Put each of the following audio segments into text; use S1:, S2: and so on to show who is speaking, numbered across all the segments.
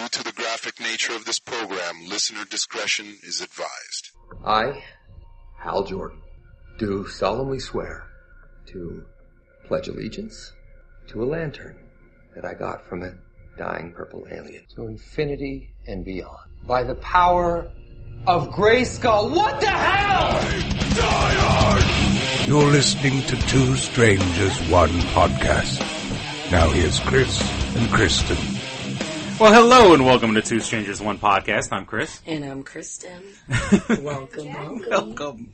S1: Due to the graphic nature of this program, listener discretion is advised.
S2: I, Hal Jordan, do solemnly swear to pledge allegiance to a lantern that I got from a dying purple alien to infinity and beyond. By the power of Grayskull. What the hell?
S3: You're listening to Two Strangers, One Podcast. Now here's Chris and Kristen.
S4: Well, hello and welcome to Two Strangers, One Podcast. I'm Chris.
S5: And I'm Kristen. Welcome.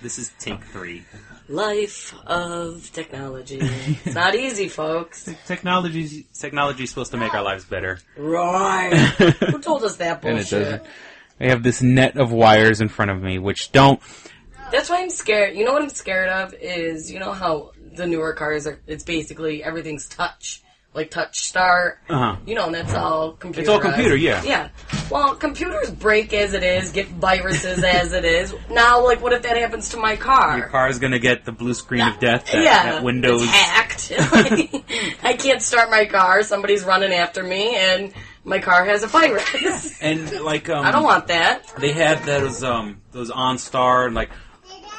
S4: This is take 3.
S5: Life of technology. It's not easy, folks.
S4: Technology's supposed to make our lives better.
S5: Right. Who told us that bullshit?
S4: And it doesn't. I have this net of wires in front of me, which don't...
S5: That's why I'm scared. You know what I'm scared of is, you know how the newer cars are, it's basically everything's touch. Like touch start, you know, and that's all computer.
S4: It's all computer, yeah.
S5: Yeah. Well, computers break as it is, get viruses as it is. Now, like, what if that happens to my car?
S4: Your car is going to get the blue screen of death that Windows...
S5: It's hacked. I can't start my car, somebody's running after me, and my car has a virus.
S4: And, like,
S5: I don't want that.
S4: They had those OnStar, and, like,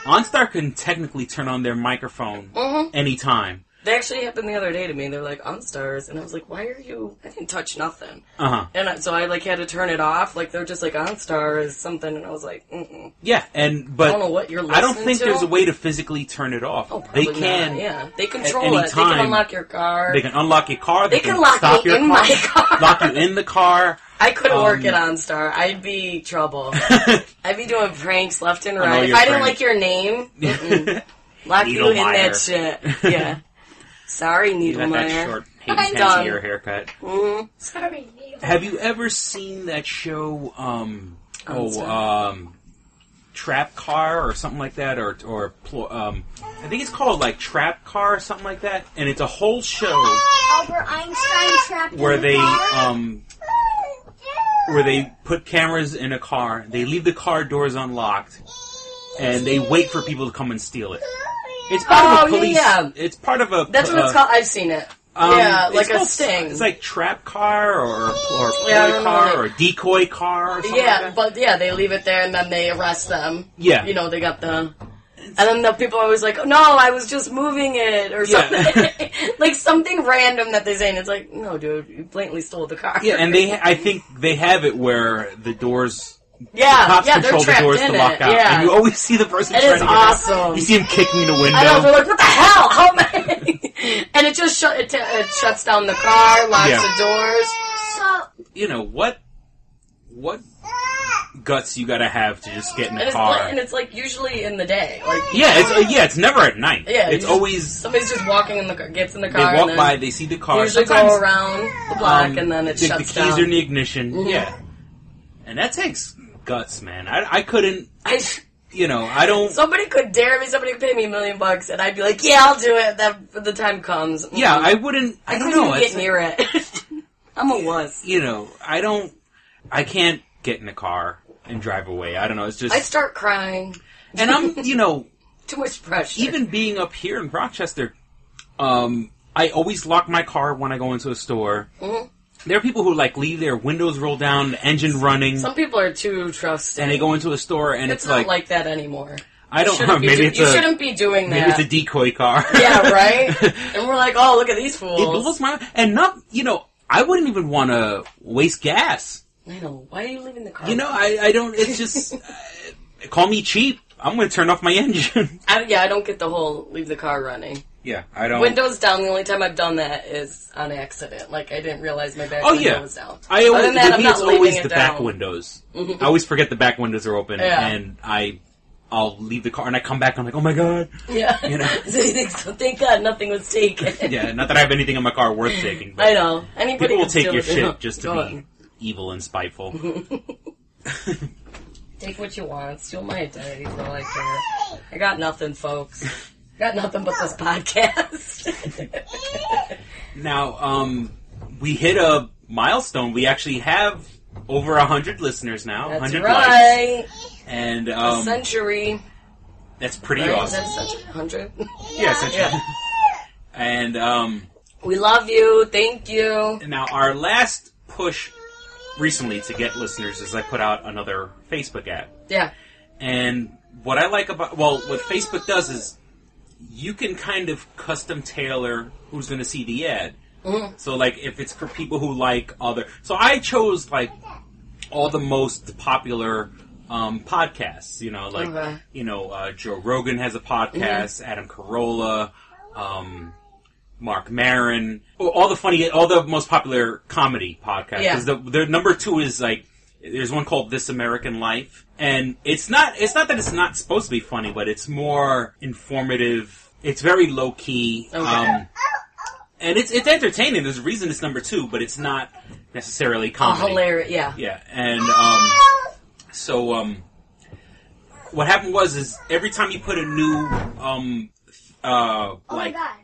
S4: OnStar can technically turn on their microphone anytime.
S5: They actually happened the other day to me. They're like, OnStars. And I was like, why are you... I didn't touch nothing. And so I, like, had to turn it off. Like, they're just like, OnStar is something. And I was like,
S4: Yeah, but...
S5: I don't know what you're listening
S4: I don't think
S5: to.
S4: there's a way to physically turn it off.
S5: Oh, probably
S4: they can.
S5: Not. Yeah, they control it. They
S4: time,
S5: can unlock your car.
S4: They can unlock your car.
S5: They can lock
S4: stop
S5: me
S4: your
S5: in
S4: car,
S5: my car.
S4: Lock you in the car.
S5: I couldn't work at OnStar. I'd be trouble. I'd be doing pranks left and right. If I didn't like your name, lock you in that shit. Yeah. Sorry, Needlemeyer.
S4: You got that short, Hayden haircut.
S5: Sorry, Needlemeyer.
S4: Have you ever seen that show, Trap Car or something like that? Or I think it's called, like, Trap Car or something like that. And it's a whole show
S6: Albert Einstein trapped
S4: where
S6: in the
S4: they,
S6: car?
S4: where they put cameras in a car, they leave the car doors unlocked, and they wait for people to come and steal it. It's part of a police.
S5: Yeah.
S4: It's part of a.
S5: That's what it's called. I've seen it. Like a sting.
S4: It's like trap car or ploy car or decoy car or something.
S5: Yeah, but they leave it there and then they arrest them.
S4: Yeah.
S5: You know, they got the. And then the people are always like, no, I was just moving it or something. Yeah. Like something random that they say, and it's like, no, dude, you blatantly stole the car.
S4: Yeah, and I think they have it where the doors.
S5: Yeah,
S4: the cops control the doors to lock out.
S5: Yeah.
S4: And you always see the person
S5: trying to get
S4: awesome.
S5: Out.
S4: You see him kicking the window.
S5: I know, they're like, what the hell? How am I? And it just it shuts down the car, locks the doors.
S6: So,
S4: you know, what guts you gotta have to just get in a car.
S5: And it's like usually in the day. Like
S4: it's never at night. Yeah, it's always...
S5: Somebody's just walking in the car, gets in the car.
S4: They walk by, they see the car.
S5: Usually go around the block and then it shuts down.
S4: The keys are in the ignition. Mm-hmm. Yeah. And that takes guts, man. I couldn't... I don't...
S5: Somebody could dare me, somebody could pay me $1 million, and I'd be like, yeah, I'll do it when the time comes. Mm-hmm.
S4: Yeah, I wouldn't... I don't know.
S5: Couldn't even get near it. I'm a wuss.
S4: You know, I can't get in a car and drive away. I don't know, it's just...
S5: I start crying.
S4: And I'm,
S5: too much pressure.
S4: Even being up here in Rochester, I always lock my car when I go into a store. Mm-hmm. There are people who, like, leave their windows rolled down, the engine running.
S5: Some people are too trusting.
S4: And they go into a store and it's
S5: not like that anymore.
S4: I don't know. Maybe
S5: you shouldn't be doing that.
S4: Maybe it's a decoy car.
S5: Yeah, right? And we're like, oh, look at these fools.
S4: It blows my mind. And I wouldn't even want to waste gas.
S5: I know. Why are you leaving the car?
S4: I don't, it's just, call me cheap. I'm going to turn off my engine.
S5: I don't get the whole leave the car running.
S4: Yeah, I don't.
S5: Windows down, the only time I've done that is on accident. Like, I didn't realize my back window was down.
S4: Other than that, it's always the back windows. Mm-hmm. I always forget the back windows are open, and I'll leave the car, and I come back, and I'm like, oh my god.
S5: Yeah. So thank God nothing was taken.
S4: Yeah, not that I have anything in my car worth taking. But
S5: I know. Anybody
S4: people will take your shit just to be evil and spiteful.
S5: Take what you want. Steal my identity for all I care. I got nothing, folks. Got nothing but this podcast.
S4: Now, we hit a milestone. We actually have over 100 listeners now.
S5: That's
S4: 100
S5: right.
S4: likes. And,
S5: a century.
S4: That's pretty awesome.
S5: Is that a century? 100?
S4: Yeah, century. Yeah. And,
S5: we love you. Thank you.
S4: Now, our last push recently to get listeners is I put out another Facebook ad.
S5: Yeah.
S4: And what I like about... Well, what Facebook does is you can kind of custom tailor who's going to see the ad. Mm-hmm. So, like, if it's for people who like other... So I chose, like, all the most popular podcasts. You know, like, Joe Rogan has a podcast, Adam Carolla, Mark Maron, all the most popular comedy podcasts.
S5: Yeah.
S4: Because the number 2 is, like, there's one called This American Life. And it's not that it's not supposed to be funny, but it's more informative. It's very low key. Okay. And it's entertaining. There's a reason it's number 2, but it's not necessarily comedy.
S5: Hilarious, yeah.
S4: Yeah. And, what happened is every time you put a new,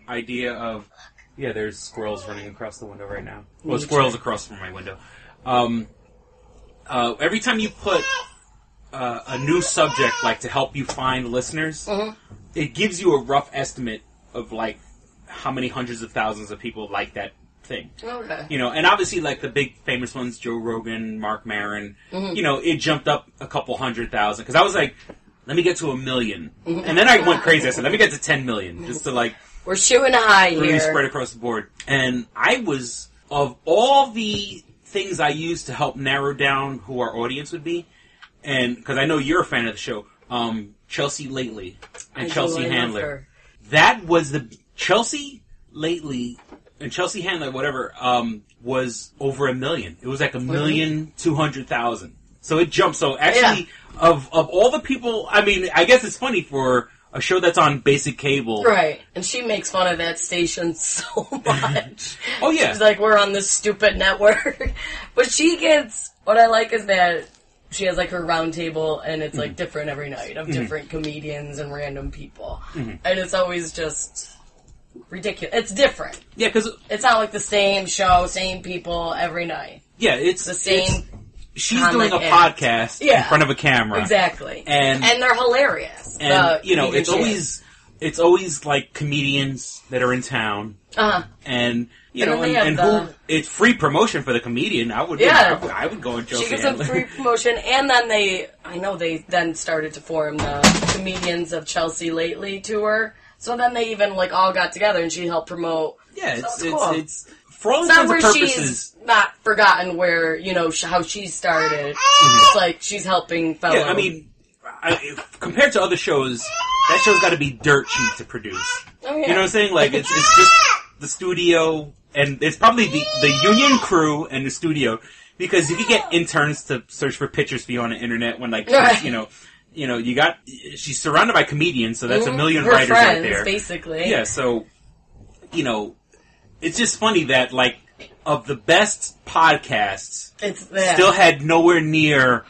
S4: idea of, there's squirrels running across the window right now. Well, squirrels across from my window. Every time you put a new subject, like, to help you find listeners, it gives you a rough estimate of, like, how many hundreds of thousands of people like that thing.
S5: Okay.
S4: You know, and obviously, like, the big famous ones, Joe Rogan, Mark Maron, you know, it jumped up a couple 100,000. Because I was like, let me get to 1 million. And then I went crazy. I said, let me get to 10 million. Just to, like...
S5: We're shooting high here.
S4: Really spread across the board. And I was, of all the things I used to help narrow down who our audience would be, and because I know you're a fan of the show, Chelsea Lately and Chelsea Handler. That was the... Chelsea Lately and Chelsea Handler, whatever, was over 1 million. It was like 1,200,000. So it jumped. So actually, of all the people, I mean, I guess it's funny for a show that's on basic cable.
S5: Right. And she makes fun of that station so much.
S4: Oh, yeah.
S5: She's like, we're on this stupid network. But she gets... What I like is that she has, like, her round table, and it's, like, different every night of different comedians and random people. And it's always just... ridiculous. It's different.
S4: Yeah, because...
S5: It's not like the same show, same people every night.
S4: Yeah, it's...
S5: the same...
S4: She's doing a podcast in front of a camera.
S5: Exactly.
S4: And
S5: they're hilarious.
S4: And, you know, it's always like comedians that are in town. And, you know, it's free promotion for the comedian. I would go and Chelsea
S5: She gets some free promotion, and then they then started to form the Comedians of Chelsea Lately tour. So then they even, like, all got together, and she helped promote.
S4: Yeah,
S5: cool.
S4: it's for all intents and purposes.
S5: She's not forgotten where, you know, how she started. It's like she's helping fellow.
S4: Yeah, I mean, compared to other shows, that show's got to be dirt cheap to produce.
S5: Oh, yeah.
S4: You know what I'm saying? Like, it's just the studio, and it's probably the union crew and the studio, because you can get interns to search for pictures for you on the internet when, like, you know, she's surrounded by comedians, so that's a million
S5: her
S4: writers
S5: friends,
S4: out there.
S5: Basically.
S4: Yeah, so, you know, it's just funny that, like, of the best podcasts, still had nowhere near,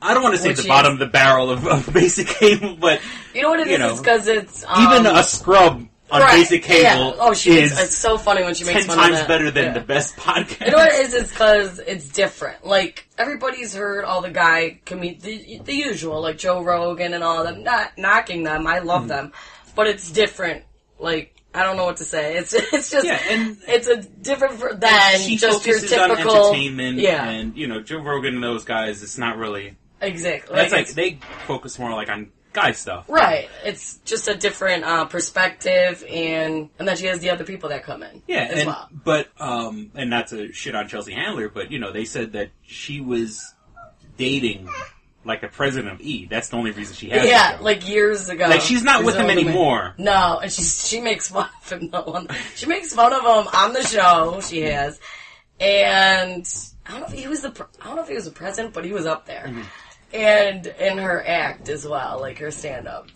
S4: I don't want to say the bottom of the barrel of basic cable, but,
S5: you know what it is? It's because it's...
S4: even a scrub on basic cable
S5: it's so funny when she makes
S4: 10
S5: fun of
S4: times better than the best podcast.
S5: You know what it is? It's because it's different. Like, everybody's heard all the the usual, like Joe Rogan and all of them. Not knocking them. I love them. But it's different. Like, I don't know what to say. It's just... Yeah, and it's a different than
S4: she
S5: just your
S4: focuses
S5: typical...
S4: on entertainment. Yeah. And, you know, Joe Rogan and those guys, it's not really...
S5: Exactly.
S4: That's like they focus more, like, on guy stuff.
S5: Right. It's just a different perspective, and then she has the other people that come in.
S4: Yeah,
S5: as well.
S4: But, and not to shit on Chelsea Handler, but, you know, they said that she was dating, like, the president of E! That's the only reason she has the show.
S5: Like years ago.
S4: Like, she's not with him anymore.
S5: No, and she makes fun of him. She makes fun of him on the show, she has. And I don't know if he was the president, but he was up there. And in her act as well, like her stand-up.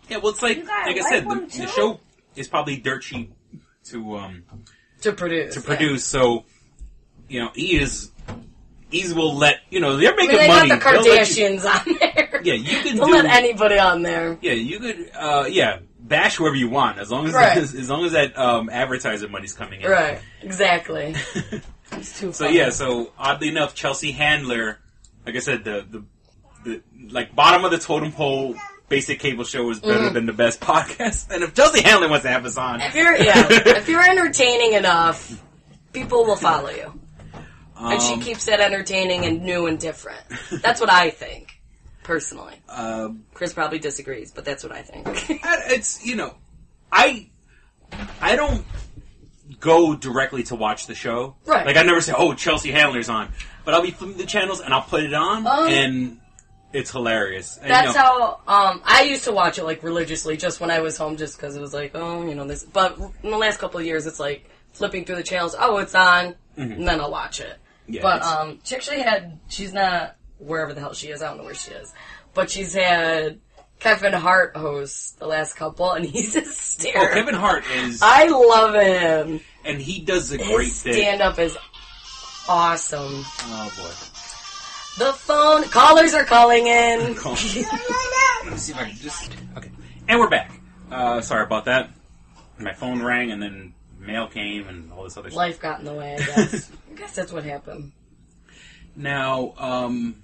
S4: Yeah, well, it's like I said, the show is probably dirt cheap to produce. So, you know, Ease will let, you know, they're making money.
S5: They got the Kardashians on there.
S4: Yeah, you can
S5: Don't let anybody on there.
S4: Yeah, you could, bash whoever you want as long as that advertiser money's coming in.
S5: Right, exactly. It's too funny.
S4: So yeah, so oddly enough, Chelsea Handler, like I said, the like bottom of the totem pole basic cable show is better than the best podcast. And if Chelsea Handler wants to have us on,
S5: if you're entertaining enough, people will follow you. And she keeps it entertaining and new and different. That's what I think, personally. Chris probably disagrees, but that's what I think.
S4: It's, I don't go directly to watch the show.
S5: Right.
S4: Like, I never say, oh, Chelsea Handler's on. But I'll be flipping the channels, and I'll put it on, and it's hilarious. And,
S5: that's how, I used to watch it, like, religiously, just when I was home, just because it was like, this. But in the last couple of years, it's like, flipping through the channels, it's on, and then I'll watch it.
S4: Yeah,
S5: but, she actually she's not wherever the hell she is, I don't know where she is. But she's had Kevin Hart host the last couple, and he's hysterical.
S4: Oh, Kevin Hart is...
S5: I love him.
S4: And he does a great
S5: His
S4: thing.
S5: stand-up is awesome.
S4: Oh, boy.
S5: The phone... Callers are calling in.
S4: Let me see if I can just... Okay. And we're back. Sorry about that. My phone rang, and then mail came, and all this other stuff.
S5: Life got in the way, I guess. I guess that's what happened.
S4: Now,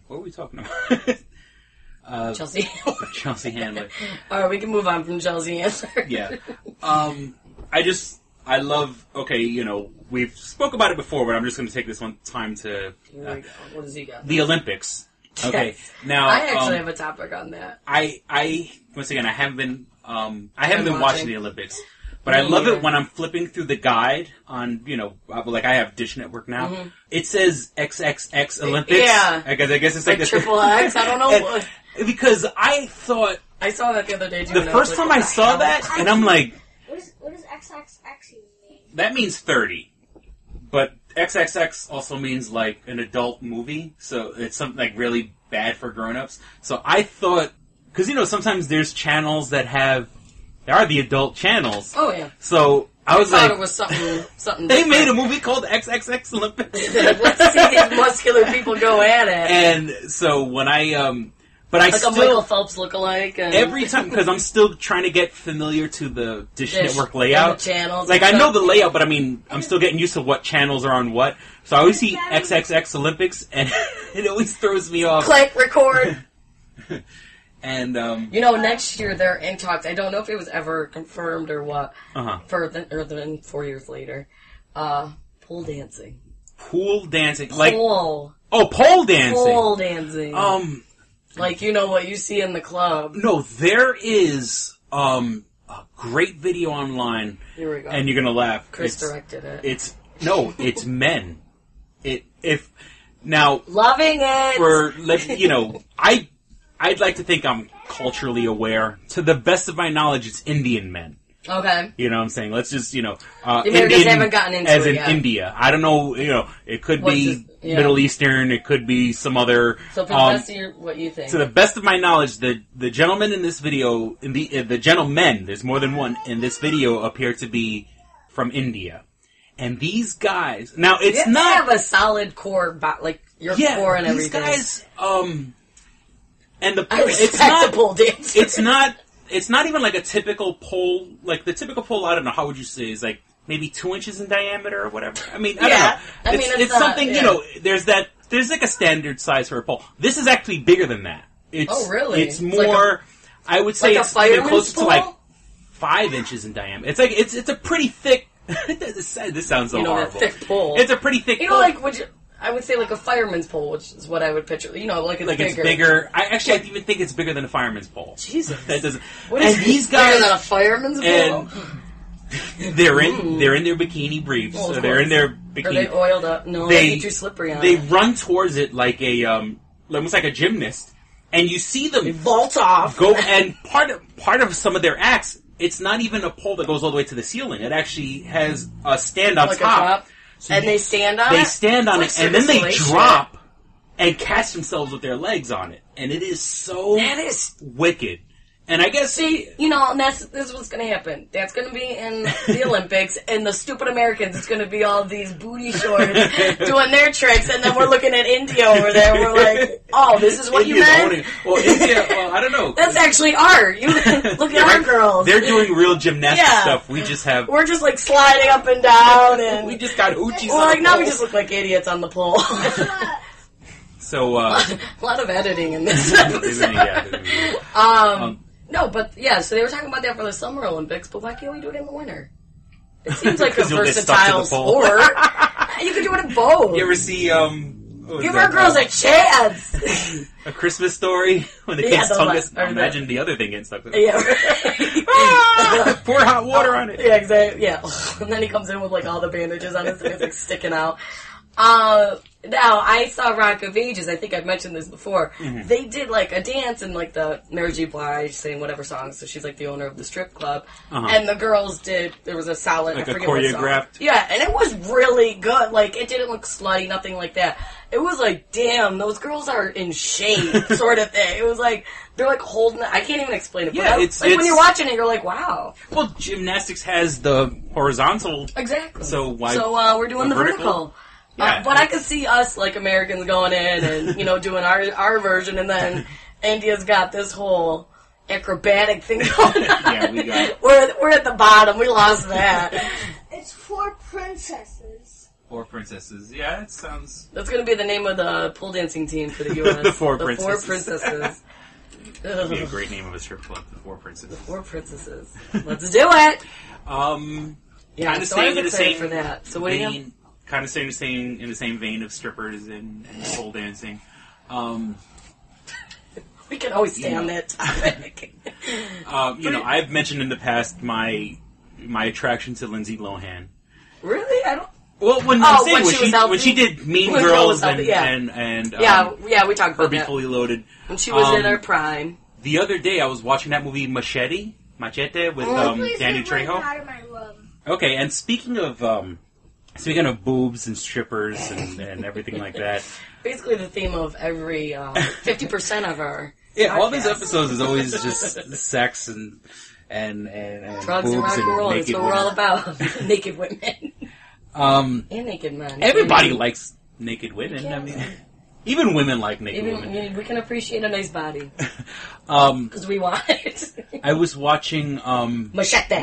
S4: what were we talking about?
S5: Chelsea Handler.
S4: Chelsea Handler.
S5: Alright, we can move on from Chelsea Handler.
S4: Yeah. I love, we've spoke about it before, but I'm just going to take this one time to...
S5: Here we go. What does he got?
S4: The Olympics. Okay.
S5: Yes.
S4: Now,
S5: I actually have a topic on that.
S4: Once again, I haven't been watching the Olympics. But I love it when I'm flipping through the guide on, like I have Dish Network now. Mm-hmm. It says XXX Olympics.
S5: Yeah.
S4: I guess it's like
S5: triple X. I don't know.
S4: Because I thought...
S5: I saw that the other day, too.
S4: The first time I saw that, and I'm like...
S6: What does XXX mean?
S4: That means 30. But XXX also means, like, an adult movie. So it's something, like, really bad for grown-ups. So I thought... Because, sometimes there's channels that have... There are the adult channels.
S5: Oh, yeah.
S4: So I was
S5: thought
S4: like...
S5: it was something
S4: They
S5: different.
S4: made a movie called XXX Olympics.
S5: Let's see these muscular people go at it.
S4: And so when I... But I
S5: like
S4: still...
S5: a Michael Phelps lookalike. And
S4: every time... Because I'm still trying to get familiar to the Dish Network layout.
S5: And the channels.
S4: Like, I know the layout, but I'm still getting used to what channels are on what. So I always see XXX Olympics, and it always throws me off.
S5: Click, record.
S4: And,
S5: next year they're in talks. I don't know if it was ever confirmed or what.
S4: Uh-huh.
S5: Then 4 years later. Pole dancing.
S4: Pool dancing. Like,
S5: pole.
S4: Oh, pole dancing.
S5: Pole dancing. Like, what you see in the club.
S4: No, there is, a great video online.
S5: Here we go.
S4: And you're gonna laugh.
S5: Chris directed it.
S4: It's men.
S5: Loving it!
S4: I'd like to think I'm culturally aware. To the best of my knowledge, it's Indian men.
S5: Okay.
S4: You know what I'm saying? Let's just,
S5: the Americans haven't gotten into
S4: as
S5: it
S4: in
S5: yet.
S4: India. I don't know, it could be Middle Eastern, it could be some other...
S5: So for the best of what you think.
S4: To the best of my knowledge, the gentlemen in this video, the gentlemen, there's more than one, in this video appear to be from India. And these guys... Now, it's not...
S5: You have a solid core, like, your core and everything.
S4: These guys, and the
S5: I respect the pole dancer.
S4: It's not even like a typical pole. Like, the typical pole, I don't know, how would you say, is like maybe 2 inches in diameter or whatever. I mean, I don't know. It's not, something, there's like a standard size for a pole. This is actually bigger than that.
S5: Oh, really?
S4: It's more, I would say it's closer to like 5 inches in diameter. It's like, it's a pretty thick, this sounds so horrible.
S5: That thick pole.
S4: It's a pretty thick pole.
S5: I would say like a fireman's pole, which is what I would picture. Like it's bigger.
S4: It's bigger. I even think it's bigger than a fireman's pole.
S5: Jesus.
S4: That doesn't.
S5: What is
S4: these guys
S5: bigger than a fireman's pole?
S4: They're in their bikini briefs. So they're in their bikini.
S5: Are they oiled up? No, they're too slippery on
S4: They run towards it like almost like a gymnast, and you see them
S5: vault off.
S4: Go and part of some of their acts. It's not even a pole that goes all the way to the ceiling. It actually has a stand on top. So
S5: and they stand on it?
S4: They stand on it, and then they drop and catch themselves with their legs on it. And it is so wicked. And I guess...
S5: See, and this is what's going to happen. That's going to be in the Olympics, and the stupid Americans, it's going to be all these booty shorts doing their tricks, and then we're looking at India over there, we're like, oh, this is what you meant?
S4: Well, India, I don't know.
S5: That's actually art. Look at our girls.
S4: They're doing real gymnastic stuff. We just have...
S5: We're just, like, sliding up and down, and...
S4: we just got hoochies
S5: on the pole. Now we just look like idiots on the pole.
S4: So,
S5: a lot of editing in this No, but so they were talking about that for the Summer Olympics, but why can't we do it in the winter? It seems like a versatile sport. You could do it in both.
S4: You ever see,
S5: Give our girls a chance!
S4: A Christmas Story? When the kid's tongue gets... Imagine the other thing getting stuck with it.
S5: Yeah, right.
S4: Pour hot water on it.
S5: Yeah, exactly. Yeah. And then he comes in with, like, all the bandages on his face, like, sticking out. Now, I saw Rock of Ages. I think I've mentioned this before. Mm-hmm. They did, like, a dance in, like, the Mary J. Blige saying whatever song. So she's, like, the owner of the strip club. Uh-huh. And the girls did, there was a solid,
S4: like
S5: I forget
S4: a choreographed.
S5: what song. Yeah, and it was really good. Like, it didn't look slutty, nothing like that. It was like, damn, those girls are in shape, sort of thing. It was like, they're like holding it. I can't even explain it. But
S4: yeah,
S5: it's like when you're watching it, you're like, wow.
S4: Well, gymnastics has the horizontal.
S5: Exactly.
S4: So why?
S5: So we're doing the vertical.
S4: Yeah.
S5: But I could see us, like, Americans going in and, you know, doing our version, and then India's got this whole acrobatic thing going on.
S4: Yeah, we got...
S5: We're at the bottom. We lost that.
S6: It's 4 princesses.
S4: 4 princesses. Yeah, it sounds...
S5: That's going to be the name of the pole dancing team for the U.S.
S4: The 4
S5: the
S4: princesses.
S5: 4 princesses.
S4: That'd be a great name of a strip club, the 4 princesses.
S5: The 4 princesses. Let's do it!
S4: Yeah, kind of
S5: so
S4: staying
S5: I'm
S4: in the same
S5: for that. So what do you...
S4: Kind of staying in the same vein of strippers and pole dancing.
S5: We can always stay on that topic.
S4: I've mentioned in the past my attraction to Lindsey Lohan.
S5: Really? I don't...
S4: Well, when she did Mean Girls and
S5: we talked about
S4: Herbie
S5: that.
S4: Fully Loaded.
S5: When she was in her prime.
S4: The other day I was watching that movie Machete with Danny Trejo.
S6: Out of my room.
S4: Okay, and speaking of boobs and strippers and everything like that.
S5: Basically the theme of every 50% of our
S4: yeah,
S5: podcast.
S4: all these episodes is always just sex and
S5: drugs
S4: boobs
S5: and rock and roll.
S4: naked
S5: That's what we're all about. Naked women. And naked men.
S4: Everybody likes naked women. I mean, even women like naked women.
S5: We can appreciate a nice body. Because we want it.
S4: I was watching
S5: Machete.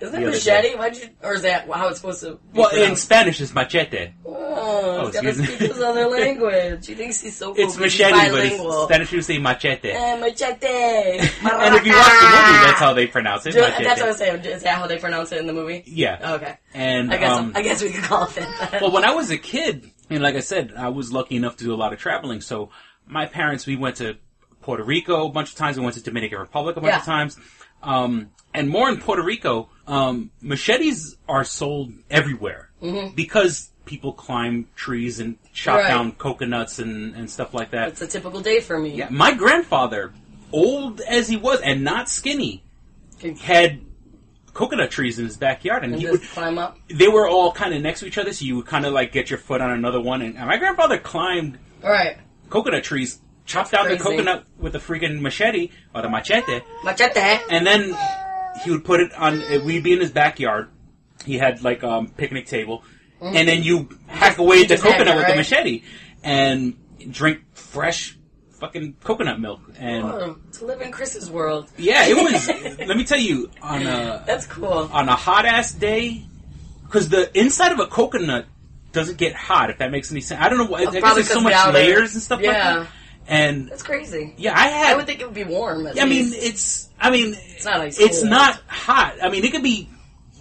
S5: Isn't it Machete? Or is that how it's supposed to be
S4: Well, in Spanish it's Machete.
S5: Oh, he's got to speak his other language. He thinks he's so cool.
S4: It's Machete, but in Spanish you say Machete.
S5: Machete.
S4: And if you watch the movie, that's how they pronounce it. Machete.
S5: That's what I was saying. Is that how they pronounce it in the movie?
S4: Yeah.
S5: Okay.
S4: And
S5: I guess we could call it that.
S4: Well, when I was a kid, and like I said, I was lucky enough to do a lot of traveling. So my parents, we went to Puerto Rico a bunch of times. We went to Dominican Republic a bunch of times. And more in Puerto Rico, machetes are sold everywhere because people climb trees and chop down coconuts and stuff like that.
S5: It's a typical day for me.
S4: Yeah, my grandfather, old as he was and not skinny, had coconut trees in his backyard, and he would
S5: climb up.
S4: They were all kind of next to each other, so you would kind of like get your foot on another one. And my grandfather climbed coconut trees, chopped down the coconut with a freaking machete or the machete, and then he would put it on. We'd be in his backyard. He had like a picnic table, and then you hack away the coconut with the machete and drink fresh fucking coconut milk. And
S5: to live in Chris's world.
S4: Yeah, it was. Let me tell you, on a
S5: that's cool.
S4: On a hot ass day, because the inside of a coconut doesn't get hot. If that makes any sense, I don't know. I guess there's so much layers and stuff like that. And
S5: that's crazy.
S4: Yeah, I would
S5: think it would be warm.
S4: I mean, it's not
S5: ice
S4: it's
S5: cold.
S4: not hot. I mean, it could be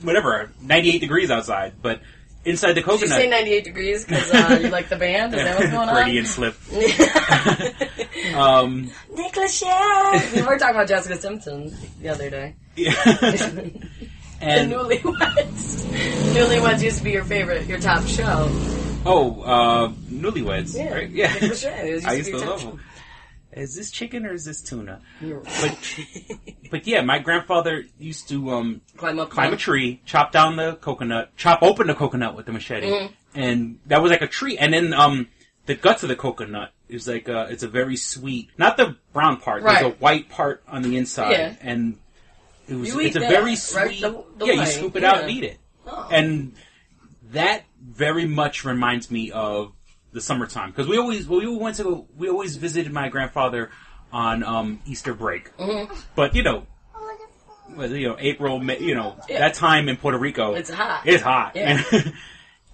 S4: whatever 98 degrees outside, but inside the coconut.
S5: Did you say 98 degrees because you like the band? Is that what's going on?
S4: Freudian slip.
S5: Nick Lachey. We were talking about Jessica Simpson the other day.
S4: Yeah.
S5: And the Newlyweds. Newlyweds used to be your top show.
S4: Oh, Newlyweds, right? Yeah.
S5: Nick Lachey.
S4: I used to love them. Is this chicken or is this tuna? But yeah, my grandfather used to climb a tree, chop down the coconut, chop open the coconut with the machete, and that was like a tree. And then the guts of the coconut is like it's a very sweet, not the brown part. There's a white part on the inside, and it's a very sweet. You scoop it out and eat it, and that very much reminds me of the summertime, because we always visited my grandfather on Easter break. But April, May, that time in Puerto Rico,
S5: it's hot.
S4: It's hot,
S5: yeah.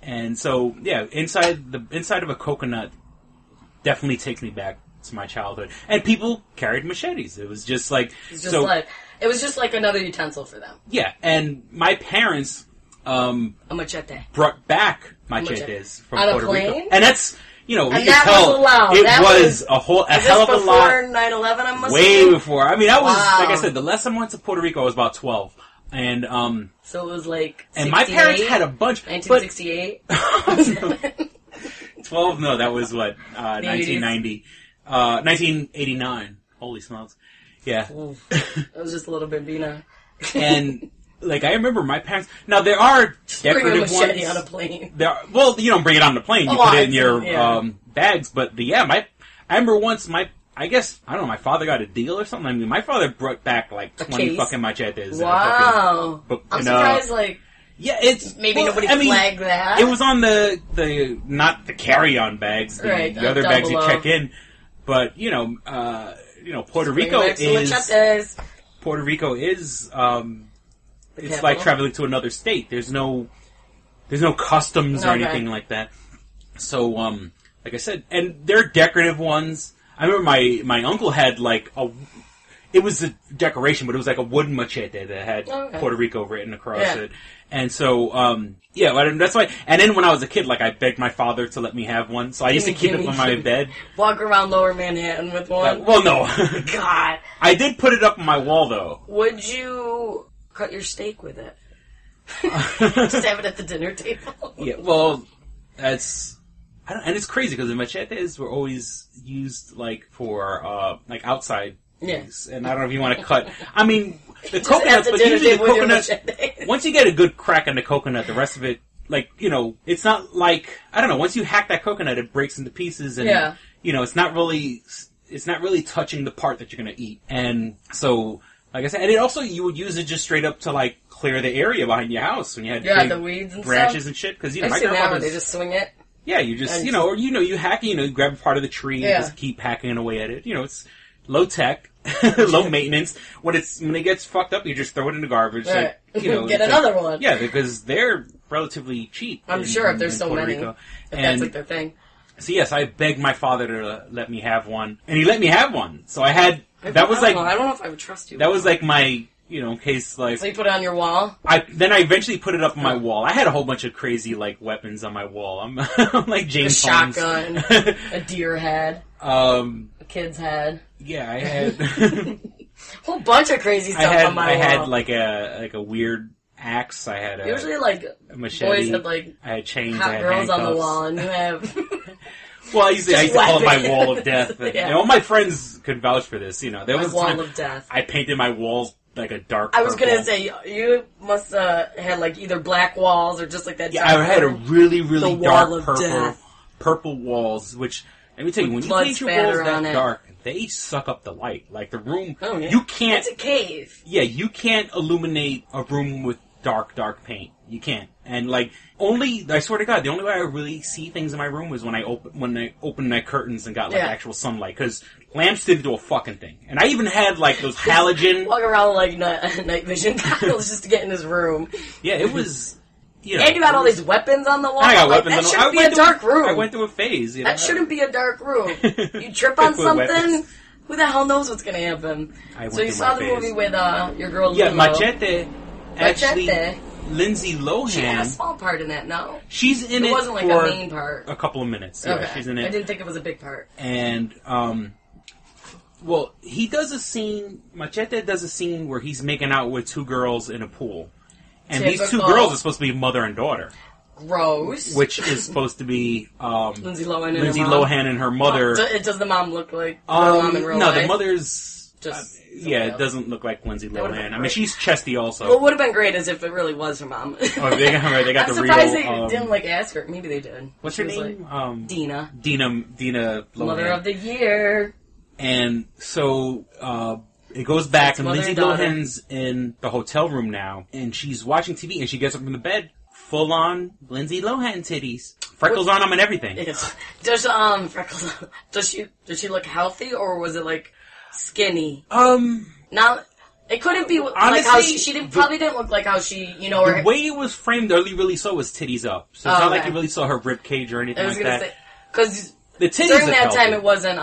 S4: And so inside of a coconut definitely takes me back to my childhood. And people carried machetes. It was just like
S5: it was just like another utensil for them.
S4: Yeah, and my parents,
S5: A machete.
S4: brought back machetes from
S5: On a
S4: Puerto Rico.
S5: plane?
S4: And that's, you know,
S5: And
S4: you can
S5: that
S4: tell
S5: was allowed.
S4: it
S5: That
S4: was a hell of a lot.
S5: Before 9/11, I'm assuming?
S4: Way before. I mean, I was,
S5: Wow.
S4: like I said, the last time I went to Puerto Rico, I was about 12. And,
S5: So it was like 68?
S4: and my parents had a bunch.
S5: 1968?
S4: 12? No, that was what, 1990. 1989. Holy smokes. Yeah.
S5: It was just a little bambina.
S4: And, like, I remember my parents... Now, there are
S5: Bring a
S4: decorative
S5: machete
S4: ones.
S5: on a plane.
S4: Well, you don't bring it on the plane. You
S5: Oh,
S4: put it in your
S5: yeah.
S4: bags. But, I remember once I guess, I don't know, my father got a deal or something. I mean, my father brought back, like, 20 fucking machetes.
S5: Wow. I'm surprised, like...
S4: Yeah, it's...
S5: Maybe nobody flagged that.
S4: It was on the not the carry-on bags, the other bags you check in. But, Puerto Rico is... Puerto Rico is, it's like traveling to another state. There's no customs or anything like that. So, like I said, and they're decorative ones. I remember my uncle had like it was a decoration, but it was like a wooden machete that had Puerto Rico written across it. And so, that's why. And then when I was a kid, like, I begged my father to let me have one. So I used to keep it on my bed.
S5: Walk around Lower Manhattan with one?
S4: Well, no.
S5: God.
S4: I did put it up on my wall, though.
S5: Would you cut your steak with it? Just have it at the dinner table?
S4: Yeah, well, that's... and it's crazy, because the machetes were always used, like, for, like, outside use. And I don't know if you want to cut... I mean... The coconut, but usually the coconut, once you get a good crack on the coconut, the rest of it, like, it's not like, I don't know, once you hack that coconut, it breaks into pieces, and, it's not really touching the part that you're going to eat. And so, like I said, and it also, you would use it just straight up to, like, clear the area behind your house when you had big
S5: the weeds and
S4: branches
S5: stuff.
S4: And shit, because,
S5: my grandmother, they just swing it.
S4: Yeah, you just, or, you hack it, you grab a part of the tree and just keep hacking away at it. it's low tech. Low maintenance. When it gets fucked up, you just throw it in the garbage.
S5: Right.
S4: Like,
S5: Get another one.
S4: Yeah, because they're relatively cheap.
S5: I'm sure if there's so many. If that's like their thing.
S4: So yes, I begged my father to let me have one, and he let me have one. So I had. That was like.
S5: I don't know if I would trust you.
S4: That was like my. In case like.
S5: So you put it on your wall.
S4: Then I eventually put it up on my wall. I had a whole bunch of crazy like weapons on my wall. I'm like James Holmes.
S5: A shotgun, a deer head, a kid's head.
S4: Yeah, I had
S5: whole bunch of crazy stuff on my wall.
S4: I had like a weird axe. I had
S5: usually like
S4: a machete.
S5: Boys had like
S4: I had chains.
S5: hot
S4: I had
S5: girls
S4: handcuffs.
S5: on the wall, and you have.
S4: Well, I used to call it my wall of death. And, all my friends could vouch for this. There was a time
S5: wall of death.
S4: I painted my walls like a dark.
S5: I was
S4: purple.
S5: gonna say you must had like either black walls or just like that.
S4: Yeah, I had a really dark
S5: purple.
S4: Purple walls, which let me tell you, when you paint your walls that dark, they suck up the light. Like the room, you can't.
S5: It's a cave.
S4: Yeah, you can't illuminate a room with dark paint. You can't. And like I swear to God, the only way I really see things in my room is when I open my curtains and got like actual sunlight, because lamps didn't do a fucking thing. And I even had like those halogen.
S5: Walk around with like night vision goggles just to get in his room.
S4: Yeah, it was.
S5: And you had all these weapons on the wall.
S4: I got weapons
S5: that
S4: on the
S5: wall. That shouldn't be a dark room.
S4: I went through a phase.
S5: That shouldn't be a dark room. You trip on something, who the hell knows what's going to happen? So you saw the movie with your girl Lilo.
S4: Yeah, Machete. Actually, Lindsey Lohan.
S5: She had a small part in that, no?
S4: She's in it.
S5: It wasn't like a main part.
S4: A couple of minutes. Yeah,
S5: okay.
S4: She's in it.
S5: I didn't think it was a big part.
S4: And, well, he does a scene, Machete does a scene where he's making out with two girls in a pool. And these two girls are supposed to be mother and daughter.
S5: Gross.
S4: Which is supposed to be
S5: Lindsey
S4: Lohan and her mother.
S5: Does the mom look like her mom in real life?
S4: No, the mother's
S5: just
S4: it doesn't look like Lindsey Lohan. I mean, she's chesty also.
S5: What would have been great is if it really was her mom.
S4: They got the real.
S5: I'm surprised they didn't ask her. Maybe they did.
S4: What's her name?
S5: Like, Dina.
S4: Dina Lohan.
S5: Mother of the Year.
S4: And so it goes back, and Lindsey Lohan's in the hotel room now, and she's watching TV, and she gets up from the bed, full on Lindsey Lohan titties, freckles on them and everything.
S5: Does freckles? Does she look healthy, or was it like skinny? Now it couldn't be honestly, like how she probably didn't look like how she,
S4: the way it was framed, all you really saw was titties up. So it's not like you really saw her rib cage or anything like that.
S5: Because
S4: The titties
S5: during
S4: are
S5: that
S4: healthy.
S5: time, it wasn't.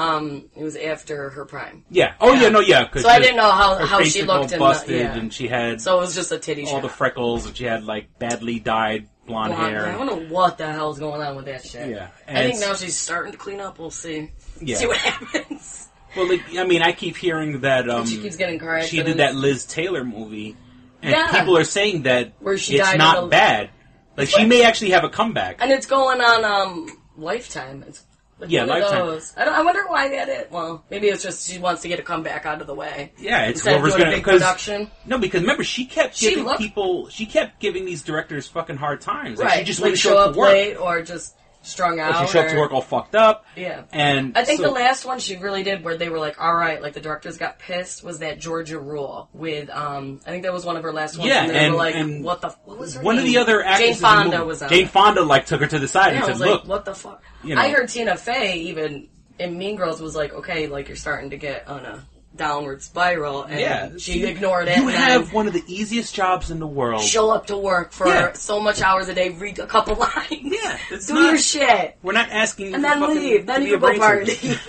S5: It was after her prime.
S4: Yeah. Oh yeah, no, yeah.
S5: So I didn't know how
S4: her face
S5: she
S4: was
S5: looked
S4: all
S5: in
S4: busted,
S5: the,
S4: and she had
S5: So it was just a titty
S4: all
S5: shot.
S4: the freckles, and she had like badly dyed blonde hair.
S5: I don't know what the hell's going on with that shit.
S4: Yeah,
S5: I think now she's starting to clean up. We'll see.
S4: Yeah.
S5: See what happens.
S4: Well, like, I mean, I keep hearing that
S5: she keeps getting car
S4: she
S5: accidents.
S4: did that Liz Taylor movie, and
S5: Yeah.
S4: people are saying that
S5: Where she
S4: it's
S5: died
S4: not
S5: in the-
S4: bad. Like, she may actually have a comeback.
S5: And it's going on Lifetime. It's like
S4: Yeah,
S5: one of
S4: Lifetime.
S5: those. I wonder why that is. Well, maybe it's just she wants to get a comeback out of the way.
S4: Yeah, it's
S5: Instead of
S4: whoever's
S5: doing a
S4: going
S5: big
S4: to
S5: production.
S4: No, because remember, she kept
S5: She
S4: giving
S5: looked-
S4: people. She kept giving these directors fucking hard times. Like,
S5: Right.
S4: she just
S5: like
S4: wouldn't
S5: show up
S4: to work.
S5: late or just strung out.
S4: Or she showed up to work all fucked up.
S5: Yeah.
S4: And
S5: I think
S4: so-
S5: the last one she really did where they were like, all right, like the directors got pissed was that Georgia Rule with, I think that was one of her last ones.
S4: Yeah,
S5: and they
S4: and-
S5: were like,
S4: and
S5: what was her
S4: one
S5: name?
S4: of the other actors
S5: Jane
S4: in the
S5: Fonda
S4: movie-
S5: was on
S4: Jane
S5: it.
S4: Fonda like took her to the side
S5: Yeah,
S4: and
S5: I
S4: said,
S5: was like,
S4: "Look,
S5: what the fuck?
S4: you know."
S5: I heard Tina Fey even in Mean Girls was like, okay, like you're starting to get on a downward spiral, and
S4: yeah,
S5: she ignored it.
S4: You
S5: and
S4: have
S5: then
S4: one of the easiest jobs in the world.
S5: show up to work for
S4: Yeah.
S5: so much hours a day, read a couple lines,
S4: Yeah, it's
S5: do
S4: not-
S5: your shit,
S4: We're not asking you
S5: and
S4: to
S5: then
S4: fucking
S5: leave. Then
S4: be
S5: you
S4: a
S5: go
S4: brain
S5: party.
S4: surgeon.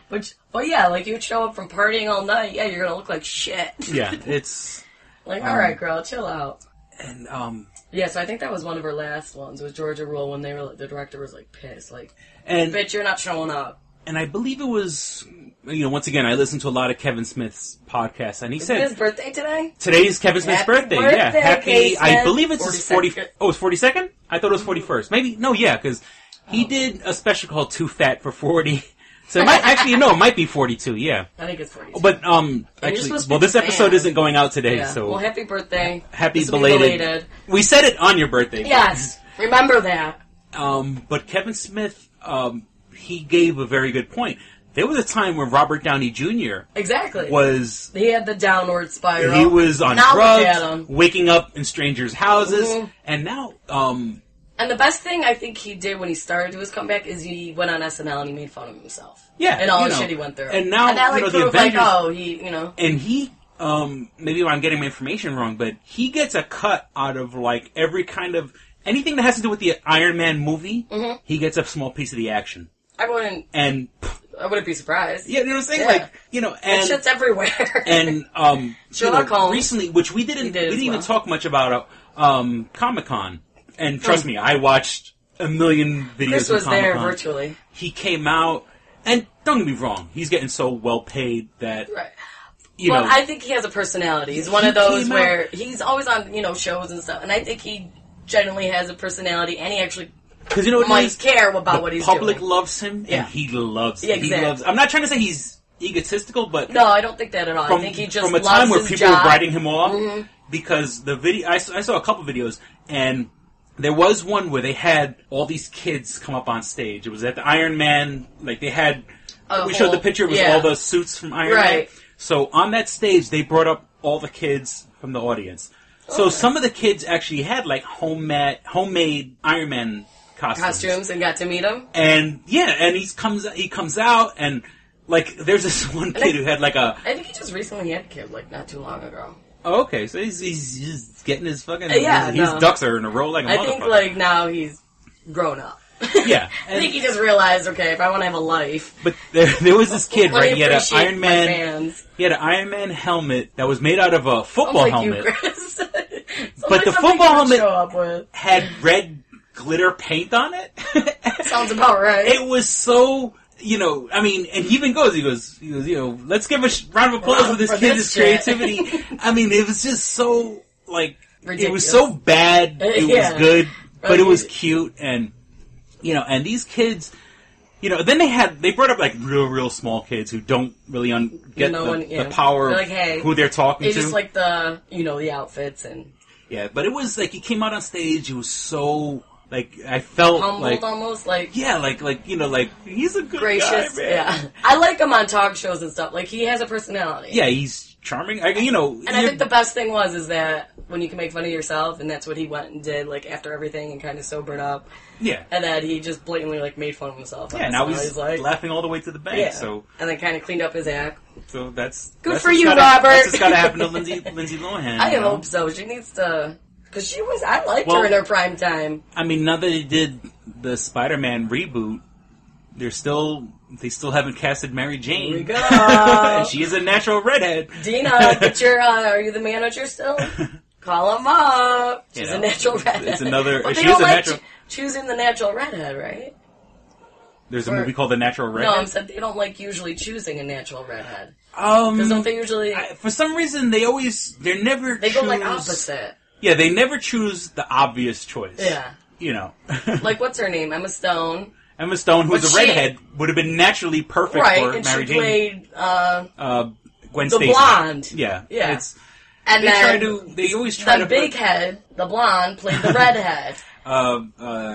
S5: But yeah, like you would show up from partying all night. Yeah, you're gonna look like shit.
S4: Yeah, it's
S5: Like, all right, girl, chill out.
S4: and
S5: Yeah, so I think that was one of her last ones. Was Georgia Rule when they were the director was like pissed, like,
S4: and
S5: bitch, you're not showing up.
S4: and I believe it was, you know, once again, I listened to a lot of Kevin Smith's podcasts, and he
S5: Is
S4: said
S5: his birthday today?
S4: today's Kevin Smith's
S5: Happy
S4: birthday.
S5: birthday,
S4: Yeah, happy.
S5: K.
S4: I
S5: Smith.
S4: believe it's his 40.
S5: 42nd.
S4: Oh, it's 42nd. I thought it was 41st. Maybe no, yeah, because he did a special called "Too Fat for 40." So it might actually no, it might be 42. Yeah,
S5: I think it's 42.
S4: but
S5: you're
S4: actually,
S5: supposed to
S4: well,
S5: be
S4: this episode
S5: fan.
S4: isn't going out today,
S5: Yeah.
S4: so
S5: Well, happy birthday.
S4: happy
S5: This will be
S4: belated. We said it on your birthday.
S5: Yes, remember that.
S4: But Kevin Smith, he gave a very good point. There was a time when Robert Downey Jr.
S5: Exactly.
S4: was
S5: He had the downward spiral.
S4: he was on
S5: Now look at
S4: drugs,
S5: him.
S4: waking up in strangers' houses,
S5: Mhm.
S4: and now
S5: And the best thing I think he did when he started to his comeback is he went on SNL and he made fun of himself.
S4: Yeah,
S5: And all
S4: you
S5: the
S4: know.
S5: shit he went through.
S4: And now,
S5: and that, like,
S4: you know, the
S5: proved, like,
S4: Avengers-
S5: oh, he, you know.
S4: and he maybe I'm getting my information wrong, but he gets a cut out of like every kind of anything that has to do with the Iron Man movie.
S5: Mhm.
S4: He gets a small piece of the action,
S5: I wouldn't be surprised.
S4: yeah, you know what I'm saying?
S5: Yeah.
S4: Like, you know,
S5: That
S4: and
S5: shit's everywhere.
S4: and
S5: Sherlock Holmes.
S4: recently, which we didn't
S5: He did as
S4: even
S5: well.
S4: talk much about Comic-Con. And trust me, I watched a million videos
S5: Chris
S4: of
S5: was there
S4: Comic-Con.
S5: virtually.
S4: He came out, and don't get me wrong, he's getting so well paid that
S5: Right.
S4: you
S5: But
S4: know.
S5: I think he has a personality. He's one
S4: He
S5: of those
S4: came
S5: where he's always on, shows and stuff. And I think he genuinely has a personality, and he actually
S4: Because you know what it
S5: might
S4: is?
S5: care about
S4: the
S5: what he's
S4: public
S5: doing.
S4: loves him,
S5: Yeah.
S4: and he loves.
S5: Yeah,
S4: He
S5: exactly.
S4: loves. I'm not trying to say he's egotistical, but
S5: No, I don't think that at all.
S4: from,
S5: I think he just
S4: from a
S5: loves
S4: time where
S5: his
S4: people
S5: job.
S4: were writing him off,
S5: Mhm.
S4: because the video I saw a couple videos, and there was one where they had all these kids come up on stage. It was at the Iron Man, like they had. We showed the picture. It was all the suits from Iron Man.
S5: Right.
S4: So on that stage, they brought up all the kids from the audience. So some of the kids actually had like homemade Iron Man
S5: costumes and got to meet him.
S4: And yeah, and he comes out, and like there's this one kid who had like a.
S5: I think he just recently had a kid, like not too long ago.
S4: Oh, okay, so he's just getting his fucking his
S5: no.
S4: ducks are in a row like a
S5: I
S4: motherfucker.
S5: think like now he's grown up.
S4: Yeah,
S5: I think he just realized, okay, if I want to have a life,
S4: but there was this kid,
S5: let me
S4: right? He had an
S5: appreciate
S4: Iron
S5: my
S4: Man.
S5: fans.
S4: He had an Iron Man helmet that was made out of a football
S5: I'm like
S4: helmet,
S5: you, Chris.
S4: but the
S5: something
S4: football
S5: you
S4: helmet
S5: show up with.
S4: had red glitter paint on it.
S5: Sounds about right.
S4: It was so. I mean, and he even goes, he goes, let's give a round of applause for this
S5: For
S4: kid's
S5: this shit.
S4: creativity. I mean, it was just so, like,
S5: Ridiculous.
S4: it was so bad, it
S5: Yeah.
S4: was good, but
S5: Right.
S4: it was cute, and, and these kids, then they brought up, like, real small kids who don't really get the power
S5: They're
S4: of
S5: like, hey,
S4: who they're talking
S5: it's
S4: to.
S5: just like the outfits and
S4: Yeah, but it was, like, he came out on stage, he was so... Like, I felt
S5: humbled
S4: like...
S5: almost, like...
S4: Yeah, like he's a good
S5: gracious,
S4: guy, man.
S5: yeah. I like him on talk shows and stuff. Like, he has a personality.
S4: Yeah, he's charming.
S5: And I think the best thing is that when you can make fun of yourself, and that's what he went and did, like, after everything and kind of sobered up.
S4: Yeah.
S5: And that he just blatantly, like, made fun of himself.
S4: Yeah, now he's like... laughing all the way to the bank,
S5: yeah.
S4: so...
S5: And then kind of cleaned up his act.
S4: So that's...
S5: Good
S4: that's
S5: for
S4: what's
S5: you,
S4: gotta,
S5: Robert!
S4: That's what's gotta happen to Lindsey Lohan.
S5: I hope so. She needs to... Because I liked her in her prime time.
S4: I mean, now that they did the Spider-Man reboot, they still haven't casted Mary Jane.
S5: Here we go.
S4: And she is a natural redhead.
S5: Dina, are you the manager still? Call him up. She's a natural redhead.
S4: It's another.
S5: But
S4: She is a natural.
S5: Choosing the natural redhead, right?
S4: There's a movie called The Natural Redhead.
S5: No, I'm saying they don't like usually choosing a natural redhead. Because don't they usually?
S4: For some reason, they never.
S5: They go like opposite.
S4: Yeah, they never choose the obvious choice.
S5: Yeah.
S4: You know.
S5: Like, what's her name? Emma Stone.
S4: Emma Stone, who's a redhead, would have been naturally perfect for
S5: and
S4: Mary
S5: she
S4: Jane.
S5: played
S4: Gwen
S5: the
S4: Stacy.
S5: blonde.
S4: Yeah.
S5: Yeah.
S4: They always try to
S5: big head, the blonde, played the redhead.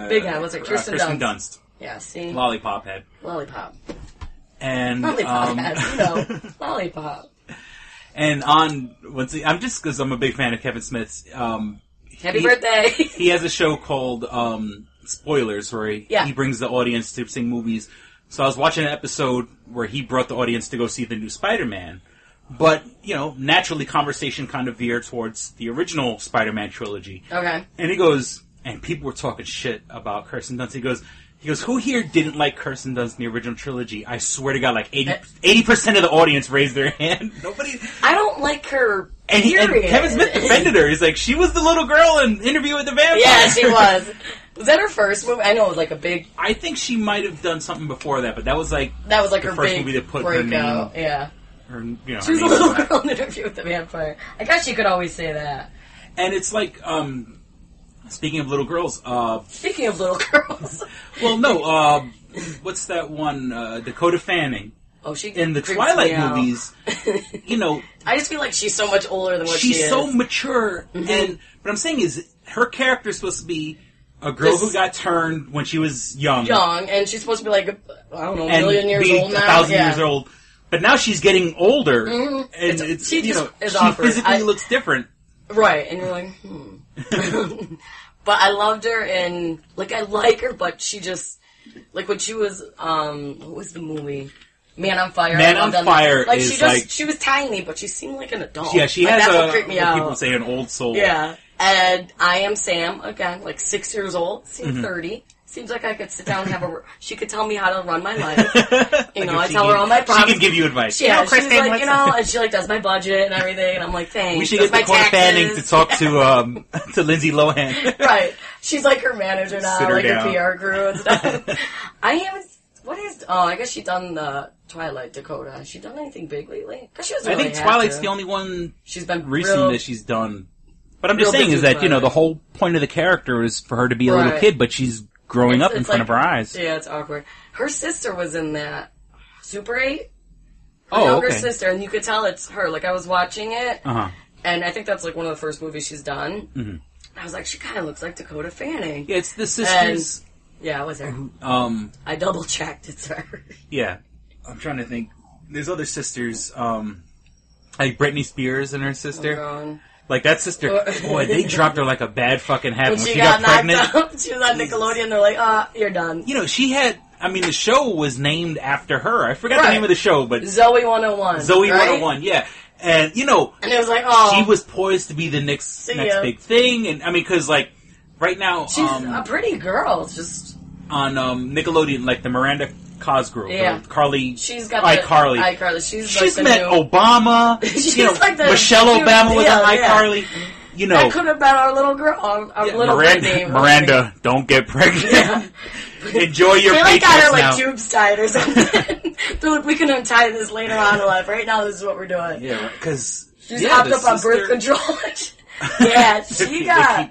S5: Big head, what's it? Kirsten
S4: Dunst.
S5: Yeah, see?
S4: Lollipop head.
S5: Lollipop.
S4: And,
S5: Lollipop head, Lollipop.
S4: And because I'm a big fan of Kevin Smith's,
S5: Happy birthday!
S4: He has a show called, Spoilers, where he brings the audience to sing movies. So I was watching an episode where he brought the audience to go see the new Spider-Man. But, naturally conversation kind of veered towards the original Spider-Man trilogy. Okay. And he goes, and people were talking shit about Kirsten Dunst. He goes, who here didn't like Kirsten Dunst in the original trilogy? I swear to God, like 80% of the audience raised their hand. Nobody.
S5: I don't like her.
S4: And Kevin Smith defended her. He's like, she was the little girl in Interview with the Vampire.
S5: Yeah, she was. Was that her first movie? I know it was like a big.
S4: I think she might have done something before that, but that was like
S5: her
S4: first
S5: big
S4: movie that put
S5: breakout.
S4: her name.
S5: Yeah. She was
S4: her
S5: a little
S4: name
S5: girl in Interview with the Vampire. I guess you could always say that.
S4: And it's like, speaking of little girls.
S5: Speaking of little girls.
S4: Well, no. What's that one? Dakota Fanning.
S5: Oh, she
S4: in the Twilight movies.
S5: I just feel like she's so much older than what she is.
S4: She's so mature, and what I'm saying is her character is supposed to be a girl who got turned when she was young,
S5: and she's supposed to be like I don't know, a million years old now,
S4: 1,000 years old. But now she's getting older, and she physically looks different,
S5: right? And you're like, But I loved her, and I like her, but she just when she was what was the movie? Man on Fire.
S4: Man on Fire is
S5: she was tiny, but she seemed like an adult.
S4: Yeah, she has
S5: that's what freaked me out.
S4: People say an old soul.
S5: Yeah. And I Am Sam, again, 6 years old, seems 30. Seems like I could sit down and she could tell me how to run my life. I tell her all my problems.
S4: She can give you advice.
S5: Yeah, she's like, and she does my budget and everything, and I'm like, thanks.
S4: We should get Dakota Fanning to talk to Lindsey Lohan.
S5: Right. She's like her manager now, her PR crew and stuff. I guess she done the Twilight, Dakota. Has she done anything big lately? Because she doesn't really have to.
S4: Twilight's the only one
S5: she's been
S4: recent that she's done. But I'm just saying is that, the whole point of the character is for her to be a little kid, but she's growing up in front of her eyes.
S5: Yeah, it's awkward. Her sister was in that Super 8. Her younger sister, and you could tell it's her. I was watching it, and I think that's one of the first movies she's done. Mm-hmm. I was like, she kind of looks like Dakota Fanning.
S4: Yeah, it's the sisters.
S5: Yeah, it was her. I double checked. It's her.
S4: Yeah, I'm trying to think. There's other sisters, like Britney Spears and her sister.
S5: Oh,
S4: that sister, boy, they dropped her like a bad fucking habit
S5: when
S4: she got pregnant.
S5: She was on Nickelodeon. They're like, you're done.
S4: She had. The show was named after her. I forgot the name of the show, but
S5: Zoe 101.
S4: Zoe 101, yeah. And
S5: and it was like,
S4: she was poised to be the next big thing, and because right now
S5: she's a pretty girl, just
S4: on Nickelodeon, the Miranda Cosgrove, Carly.
S5: She's got
S4: iCarly.
S5: iCarly. She's
S4: met Obama.
S5: She's
S4: Michelle Obama was on iCarly.
S5: That could have been our little girl, our little Britney.
S4: Miranda, don't get pregnant. Yeah. Enjoy your paychecks now. They
S5: got her tubes tied or something. They're like, we can untie this later on in life. Right now, this is what we're doing.
S4: Yeah, because
S5: she's hopped up on birth control. Yeah,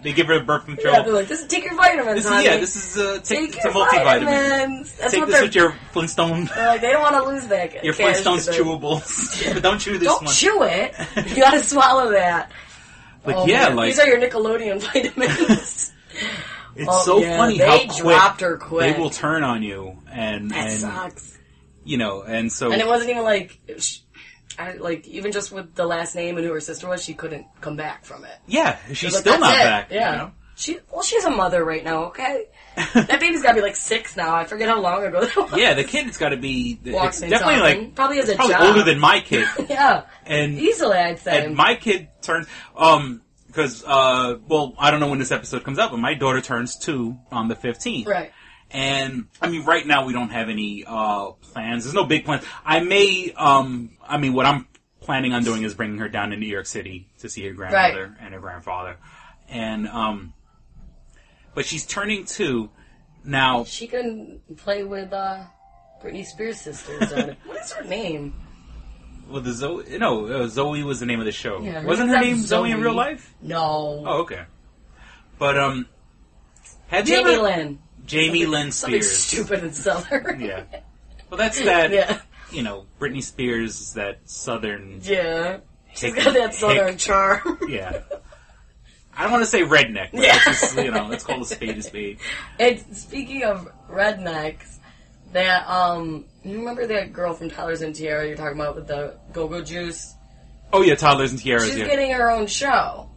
S4: they give her birth control.
S5: Yeah, they're like, take your vitamins, honey.
S4: This is take your multivitamins. Take this with your Flintstone.
S5: They're like, they don't want to lose that.
S4: Your Flintstones chewables. But don't chew this one.
S5: Don't chew it. You gotta swallow that. These are your Nickelodeon vitamins.
S4: It's so funny how
S5: dropped her quick.
S4: They will turn on you, and
S5: sucks.
S4: And so
S5: it wasn't even even just with the last name and who her sister was, she couldn't come back from it.
S4: Yeah, she's still not back.
S5: Yeah, she's a mother right now. Okay, that baby's got to be 6 now. I forget how long ago that was.
S4: Yeah, the kid's got to be
S5: definitely probably has a job.
S4: Older than my kid.
S5: Yeah,
S4: and
S5: easily I'd say.
S4: And my kid turns because I don't know when this episode comes out, but my daughter turns 2 on the 15th.
S5: Right.
S4: And, I mean, right now we don't have any plans. There's no big plans. I may, what I'm planning on doing is bringing her down to New York City to see her grandmother and her grandfather. And, but she's turning 2 now.
S5: She can play with Britney Spears' sisters. What is her name?
S4: Well, Zoe was the name of the show.
S5: Yeah,
S4: Wasn't her name Zoe in real life?
S5: No.
S4: Oh, okay. But, Jamie Lynn
S5: Something
S4: Spears.
S5: stupid and southern.
S4: Yeah. Well, that's that,
S5: Yeah.
S4: Britney Spears is that southern...
S5: Yeah. She's got that southern charm.
S4: Yeah. I don't want to say redneck, but it's just, let's call a spade a spade.
S5: And speaking of rednecks, that, you remember that girl from Toddlers and Tiara you're talking about with the go-go juice?
S4: Oh, yeah, Toddlers and Tiaras,
S5: She's getting her own show.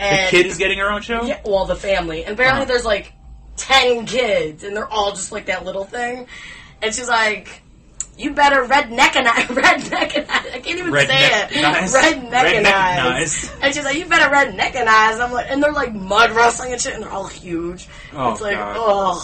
S5: And
S4: the kid is getting her own show?
S5: Yeah, well, the family. And apparently there's, 10 kids, and they're all just like that little thing. And she's like, you better redneckognize. I can't even say it. Redneckognize. And she's like, you better redneckognize. I'm like, and they're like mud wrestling and shit, and they're all huge.
S4: Oh,
S5: it's like,
S4: God.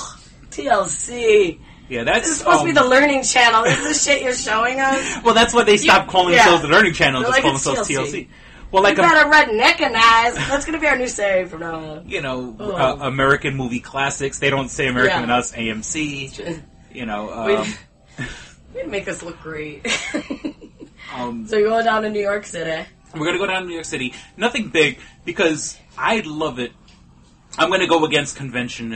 S5: TLC.
S4: Yeah, that's...
S5: This is supposed to be the Learning Channel. This is the shit you're showing us?
S4: Well, that's why they stopped calling themselves the Learning Channel.
S5: They're
S4: Just
S5: like,
S4: call themselves TLC. Well,
S5: you better redneckognize. That's going to be our new saying from now on.
S4: American movie classics. They don't say American and Us, AMC.
S5: We'd make us look great. So you're going down to New York City.
S4: We're going to go down to New York City. Nothing big, because I love it. I'm going to go against convention,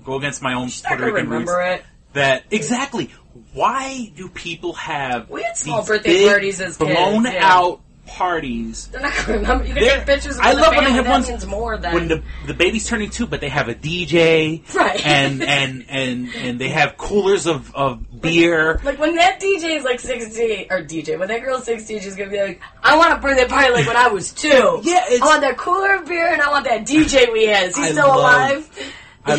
S4: go against my own Puerto Rican roots.
S5: Remember it.
S4: Exactly. Why do people have
S5: we had small
S4: these
S5: birthday
S4: big,
S5: parties as kids,
S4: blown out parties?
S5: They're not going to remember. You can take pictures of
S4: I
S5: the
S4: love
S5: family.
S4: when they have
S5: That
S4: ones
S5: means more than...
S4: when the baby's turning 2, but they have a DJ,
S5: right?
S4: And they have coolers of beer.
S5: Like when that DJ is 60, or DJ, when that girl's 60, she's gonna be like, I want to bring that party like when I was 2.
S4: Yeah,
S5: I want that cooler of beer, and I want that DJ we had. Is he still alive?
S4: Not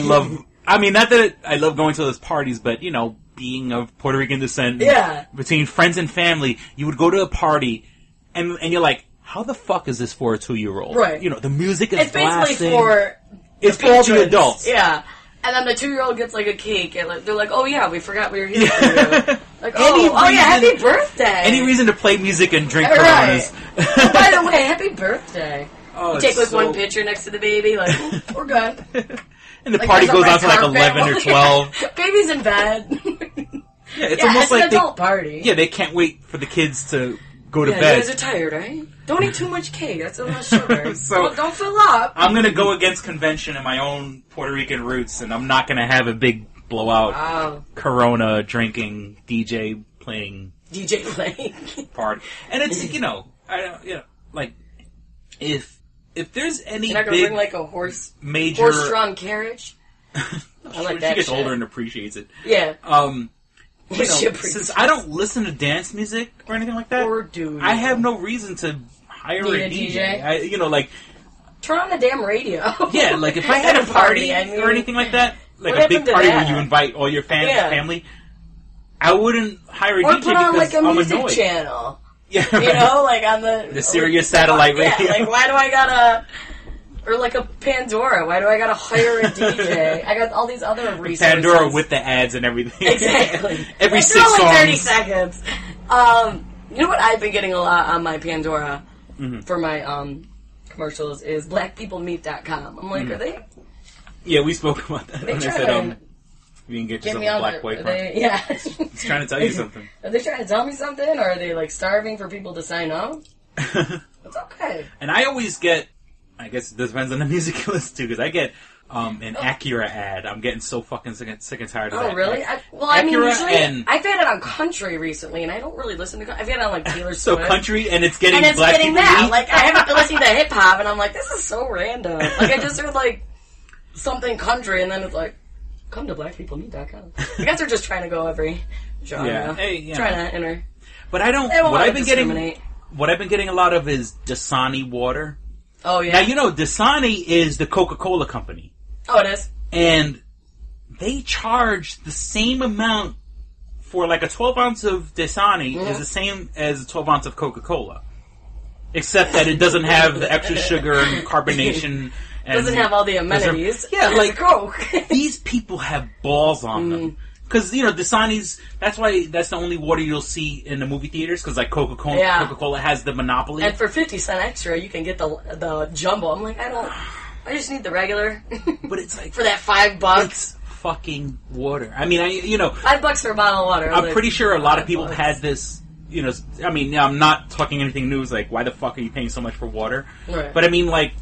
S4: that I love going to those parties, but being of Puerto Rican descent, between friends and family, you would go to a party. And you're like, how the fuck is this for a 2-year-old?
S5: Right.
S4: The music is blasting.
S5: It's basically for...
S4: It's for all the adults.
S5: Yeah. And then the 2-year-old gets a cake, and they're like, oh yeah, we forgot we were here for you. Happy birthday.
S4: Any reason to play music and drink
S5: Coronas.
S4: Right.
S5: Oh, by the way, happy birthday.
S4: Oh,
S5: you take one picture next to the baby, we're good.
S4: And the party goes on to 11 or 12.
S5: Baby's in bed.
S4: Yeah, it's almost like
S5: an adult party.
S4: Yeah, they can't wait for the kids to go to bed.
S5: You guys are tired, right? Don't eat too much cake. That's a lot of sugar. So don't fill up.
S4: I'm going to go against convention and my own Puerto Rican roots, and I'm not going to have a big blowout Corona drinking DJ playing party. And it's if there's any
S5: you're not going to bring a horse-drawn carriage. I like that.
S4: She gets older and appreciates it.
S5: Yeah.
S4: Since I don't listen to dance music or anything like that,
S5: or do
S4: I have no reason to hire a DJ.
S5: Turn on the damn radio.
S4: Yeah, if I had a party or anything like that, a big party where you invite all your family, I wouldn't hire a DJ
S5: put on
S4: because
S5: a
S4: I'm
S5: music
S4: annoyed.
S5: channel.
S4: Yeah, right.
S5: On the
S4: Sirius satellite radio.
S5: Yeah, why do I gotta... Or a Pandora. Why do I gotta hire a DJ? I got all these other resources.
S4: Pandora with the ads and everything.
S5: Exactly.
S4: Every 6 songs.
S5: 30 seconds. You know what I've been getting a lot on my Pandora for my commercials is blackpeoplemeet.com. I'm like, are they...
S4: Yeah, we spoke about that. When they said, you can get yourself a black boyfriend.
S5: Yeah.
S4: He's trying to tell you something.
S5: Are they trying to tell me something? Or are they, starving for people to sign up? It's okay.
S4: And I always get... I guess it depends on the music you listen to, because I get an Acura ad. I'm getting so fucking sick and tired of that.
S5: Oh, really? Usually, I've had it on country recently, and I don't really listen to... I've had it on, Taylor Swift.
S4: So country, and it's getting black people
S5: that. I haven't been listening to hip-hop, and I'm like, this is so random. I just heard, something country, and then it's come to blackpeoplemeet.com. I guess they're just trying to go every genre.
S4: Yeah. Hey,
S5: trying to enter.
S4: But I don't... What I've been getting a lot of is Dasani water.
S5: Oh, yeah.
S4: Now, Dasani is the Coca-Cola company.
S5: Oh, it is?
S4: And they charge the same amount for, a 12-ounce of Dasani is the same as a 12-ounce of Coca-Cola. Except that it doesn't have the extra sugar and carbonation And
S5: doesn't have all the amenities.
S4: Yeah, like
S5: Coke.
S4: these people have balls on them. Because, Dasani's, that's the only water you'll see in the movie theaters, because, like, Coca-Cola has the monopoly.
S5: And for 50 cents extra, you can get the jumbo. I'm like, I just need the regular.
S4: But it's like...
S5: for that $5.
S4: It's fucking water. I mean,
S5: $5 for a bottle of water.
S4: I'm pretty sure a lot of people had this, I mean, I'm not talking anything new. It's like, why the fuck are you paying so much for water?
S5: Right.
S4: But, I mean, like,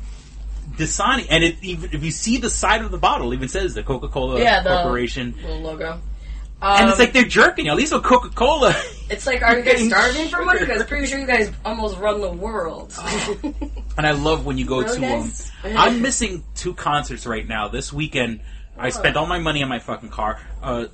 S4: Dasani, and even if you see the side of the bottle, it even says the Coca-Cola Corporation.
S5: The logo.
S4: And it's like they're jerking you. At least with Coca-Cola.
S5: It's like, are you guys starving for money? Because I'm pretty sure you guys almost run the world.
S4: And I love when you go
S5: really,
S4: to
S5: guys?
S4: I'm missing 2 concerts right now. This weekend, I spent all my money on my fucking car.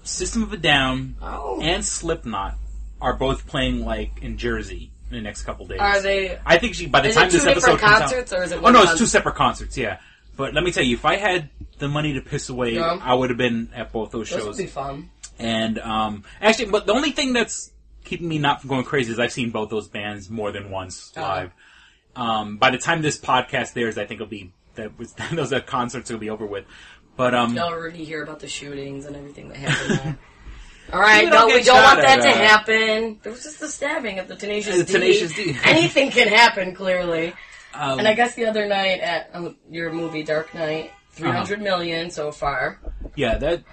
S4: System of a Down and Slipknot are both playing, like, in Jersey in the next couple days.
S5: Are they?
S4: I think by the time this episode comes out...
S5: Is it 2 different concerts, or is it
S4: one
S5: one
S4: it's
S5: concert?
S4: 2 separate concerts, yeah. But let me tell you, if I had the money to piss away, I would have been at both those shows.
S5: Those would be fun.
S4: And, actually, but the only thing that's keeping me not from going crazy is I've seen both those bands more than once live. By the time this podcast airs, I think those concerts will be over with. But,
S5: you'll already hear about the shootings and everything that happened there. Alright, no, we don't want that to happen. There was just the stabbing of the Tenacious D. Anything can happen, clearly. And I guess the other night at your movie, Dark Nightie, $300 million so far.
S4: Yeah, that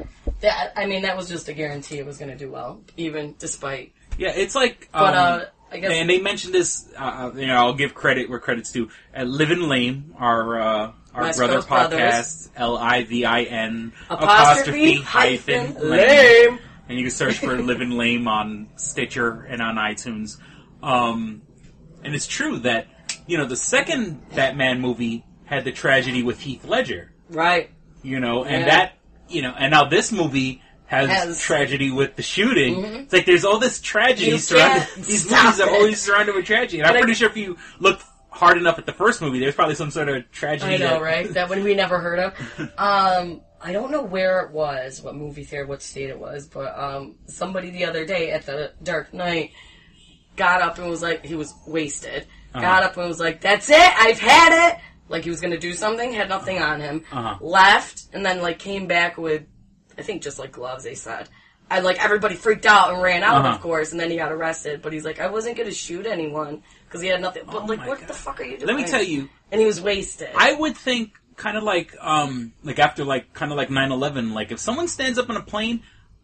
S5: was just a guarantee it was going to do well, even despite.
S4: Yeah, it's like.
S5: But I guess.
S4: And they mentioned this. I'll give credit where credit's due. At Livin' Lame, our brother podcast, LIVIN '_ lame. And you can search for Livin' Lame on Stitcher and on iTunes. And it's true that the second Batman movie had the tragedy with Heath Ledger.
S5: Right.
S4: And that, and now this movie has tragedy with the shooting. Mm-hmm. It's like there's all this tragedy surrounded. These movies are always surrounded with tragedy. And I'm pretty sure if you look hard enough at the first movie, there's probably some sort of tragedy.
S5: I know, right? That one we never heard of. I don't know where it was, what movie theater, what state it was, but somebody the other day at the Dark Night got up and was like, he was wasted. Got up and was like, that's it, I've had it. Like he was going to do something, had nothing on him. Left, and then like came back with, I think just like gloves, they said. Everybody freaked out and ran out, of course, and then he got arrested. But he's like, I wasn't going to shoot anyone because he had nothing. But what the fuck are you doing?
S4: Let me tell you.
S5: And he was wasted.
S4: I would think kind of like after kind of like 9/11, like if someone stands up on a plane,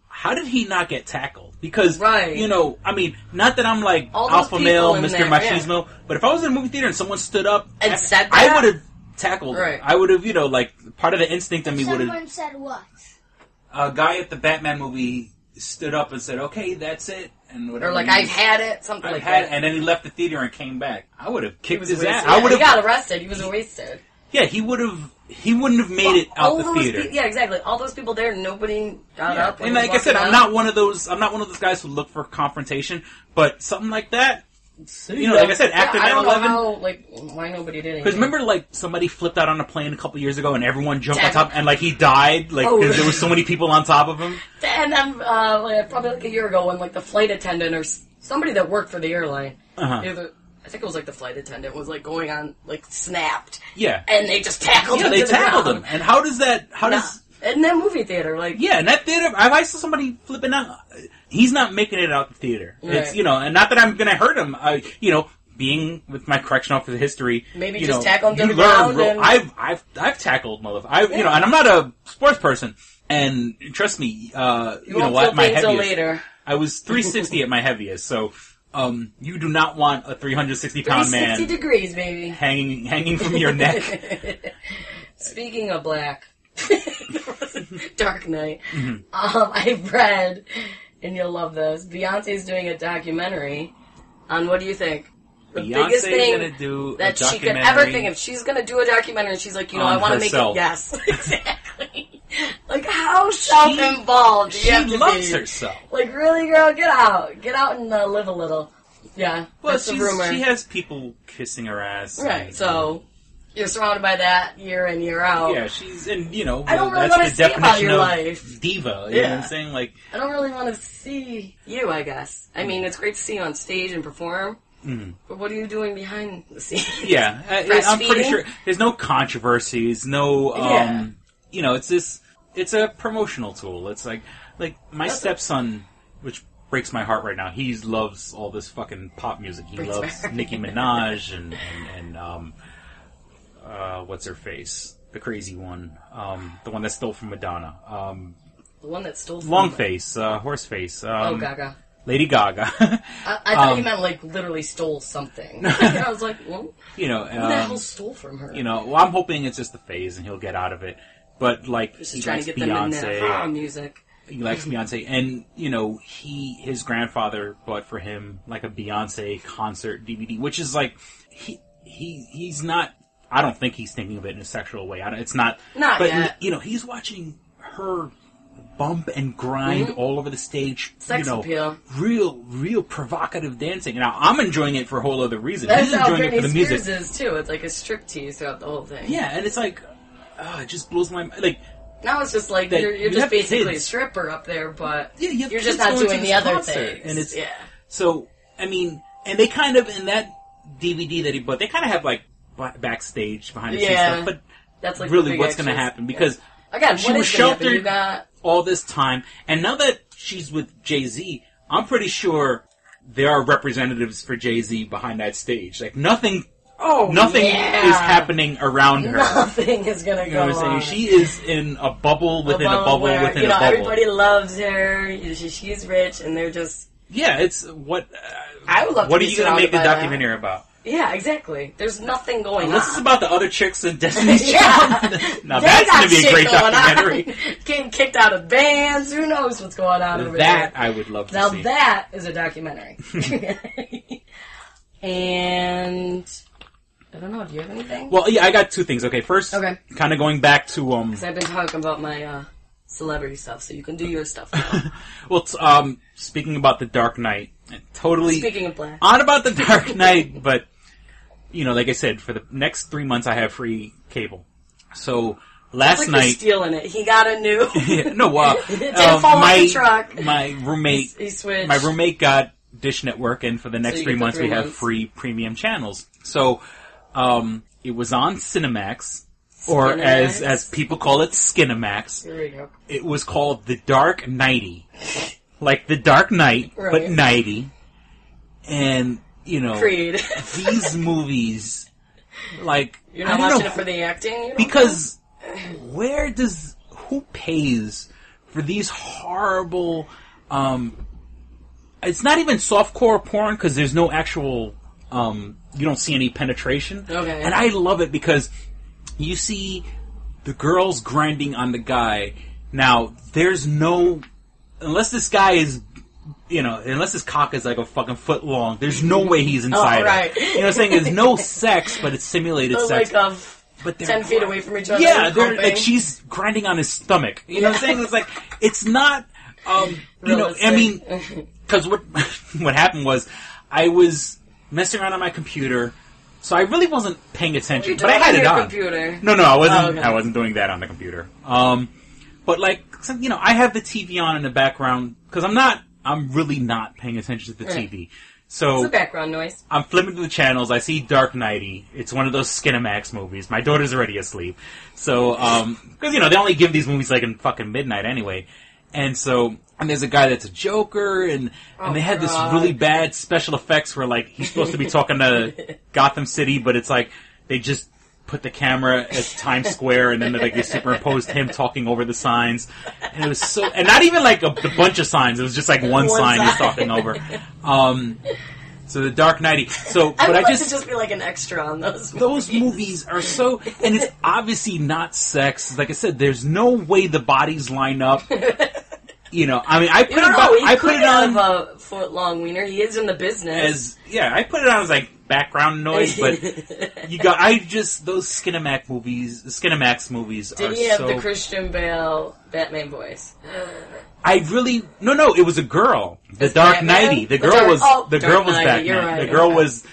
S4: how did he not get tackled? Because, I mean, not that I'm like alpha male, Mr. Machismo, but if I was in a movie theater and someone stood up
S5: and said that,
S4: I would have tackled him. I would have, part of the instinct in me would have.
S6: Someone said what?
S4: A guy at the Batman movie stood up and said, okay, that's it. And whatever.
S5: Or like, I've had it, something like that.
S4: And then he left the theater and came back. I would have kicked his ass.
S5: Yeah, he got arrested. He was wasted.
S4: Yeah, he wouldn't have made it out the theater.
S5: Yeah, exactly. All those people there, nobody got up.
S4: And like I said, I'm not one of those guys who look for confrontation, but something like that, like I said, after 9/11.
S5: I don't know how, why nobody did anything.
S4: Because remember, somebody flipped out on a plane a couple years ago and everyone jumped on top, and he died, because there was so many people on top of him?
S5: And then, probably a year ago, when the flight attendant or somebody that worked for the airline, I think it was the flight attendant was going on, snapped.
S4: Yeah.
S5: And they just tackled him.
S4: Yeah, they tackled him. And how does that,
S5: in that movie theater,
S4: yeah, in that theater, I saw somebody flipping out. He's not making it out the theater. Right. It's, and not that I'm gonna hurt him, being with my correctional officer history.
S5: Maybe just tackle him to the ground.
S4: I've tackled motherfuckers. And I'm not a sports person. And trust me,
S5: you know what, my heaviest. Later.
S4: I was 360 at my heaviest, so, you do not want a 360-pound man
S5: 360 degrees, baby.
S4: hanging from your neck.
S5: Speaking of black, Dark Nightie. Mm-hmm. I've read, and you'll love this, Beyonce's doing a documentary on, what do you think? The biggest thing that she could ever think of. She's going to do a documentary, and she's like, I want to make it. Yes, exactly. How self-involved do you have to be?
S4: She loves herself.
S5: Really, girl, get out and live a little. Yeah,
S4: well,
S5: that's the rumor.
S4: She has people kissing her ass.
S5: Right, so you're surrounded by that year in, year out.
S4: Yeah, she's, and
S5: I don't really want to see about your life.
S4: Diva, you know what I'm saying?
S5: I don't really want to see you, I guess. I mean, it's great to see you on stage and perform. But what are you doing behind the scenes?
S4: Yeah, I'm pretty sure there's no controversies, no, you know, it's a promotional tool. It's like my stepson, which breaks my heart right now. He loves all this fucking pop music. He loves Nicki Minaj and what's her face? The crazy one. The one that stole from Madonna.
S5: The one that stole from
S4: Long face, horse face.
S5: Gaga.
S4: Lady Gaga.
S5: I thought you meant, like, literally stole something. I was like, well,
S4: you know,
S5: who the hell stole from her?
S4: You know, well, I'm hoping it's just a phase and he'll get out of it. But, like,
S5: Just
S4: he
S5: trying
S4: likes
S5: to get them in
S4: Beyonce.
S5: music.
S4: He likes Beyonce. And, you know, his grandfather bought for him, like, a Beyonce concert DVD, which is, like, he's not, I don't think he's thinking of it in a sexual way. It's not.
S5: Not
S4: but,
S5: yet.
S4: you know, he's watching her bump and grind all over the stage.
S5: Sex appeal.
S4: Real provocative dancing. Now, I'm enjoying it for a whole other reason.
S5: That's
S4: He's
S5: how
S4: enjoying it for the music.
S5: Spears is, too. It's like a striptease throughout the whole thing.
S4: Yeah, and it's like, it just blows my mind. Like,
S5: now it's just like, you're just basically a stripper up there, but you're just not doing the other things.
S4: And it's, so, I mean, and they kind of, in that DVD that he bought, they kind of have, like, backstage, behind the scenes stuff, but
S5: that's like
S4: really what's going to happen, because
S5: again,
S4: she was sheltered all this time, and now that she's with Jay-Z, I'm pretty sure there are representatives for Jay-Z behind that stage. Like, nothing is happening around her.
S5: Nothing is going to go on.
S4: You know what I'm saying? She is in a bubble within a bubble within a bubble.
S5: Everybody loves her. She's rich, and they're just...
S4: Yeah, it's what...
S5: I would love to
S4: what are you going to make the documentary about?
S5: Yeah, exactly. There's nothing going on.
S4: This is about the other chicks in Destiny's
S5: Child.
S4: Now that's going to be a great documentary.
S5: Getting kicked out of bands. Who knows what's going on over there.
S4: That I would love to see.
S5: Now that is a documentary. And... I don't know. Do you have anything?
S4: Well, yeah, I got two things. Okay, first, kind of going back to...
S5: Because I've been talking about my celebrity stuff, so you can do your stuff now.
S4: Well, speaking about the Dark Knight, totally...
S5: Speaking of black.
S4: On about the Dark Knight, but... You know, like I said, for the next 3 months I have free cable. So, last night...
S5: You're stealing it. He got a new...
S4: it
S5: didn't fall off the truck.
S4: My roommate...
S5: He switched.
S4: My roommate got Dish Network, and for the next 3 months we have free premium channels. So, it was on Cinemax, or as people call it, skin-emax.
S5: Here we go.
S4: It was called The Dark Nightie. Like The Dark Knight, but nighty. And... You know, these movies, like...
S5: You're not watching it for the acting?
S4: Because who pays for these horrible, it's not even softcore porn, because there's no actual, you don't see any penetration.
S5: Okay.
S4: And I love it because you see the girls grinding on the guy. Now, there's no... Unless this guy is... You know, unless his cock is like a fucking foot long, there's no way he's inside it. You know what I'm saying? There's no sex, but it's simulated sex.
S5: Like, but 10 feet away from each other.
S4: Yeah, they're like, she's grinding on his stomach. You know what I'm saying? It's like, it's not, you know, I mean, because what happened was, I was messing around on my computer, so I really wasn't paying attention, but I had it on.
S5: Computer?
S4: No, I wasn't. I wasn't doing that on the computer. But like, you know, I have the TV on in the background because I'm really not paying attention to the TV. So
S5: it's a background noise.
S4: I'm flipping through the channels. I see Dark Nightie. It's one of those skin-emax movies. My daughter's already asleep. So, because, you know, they only give these movies like in fucking midnight anyway. And so, and there's a guy that's a Joker, and they had this really bad special effects where, like, he's supposed to be talking to Gotham City, but it's like, they just put the camera at Times Square, and then they superimposed him talking over the signs. And it was so... And not even like a bunch of signs. It was just like one sign he's talking over. So the Dark Nightie. So, but
S5: I like to just be like an extra on those movies.
S4: Those movies are so... And it's obviously not sex. Like I said, there's no way the bodies line up. You know, I mean, I put it on
S5: a foot-long wiener. He is in the business.
S4: I put it on as like background noise, but those skin-emax movies
S5: Did he have the Christian Bale Batman voice?
S4: No, it was a girl. The Dark Nightie. The girl was Batman.
S5: Right,
S4: the girl was,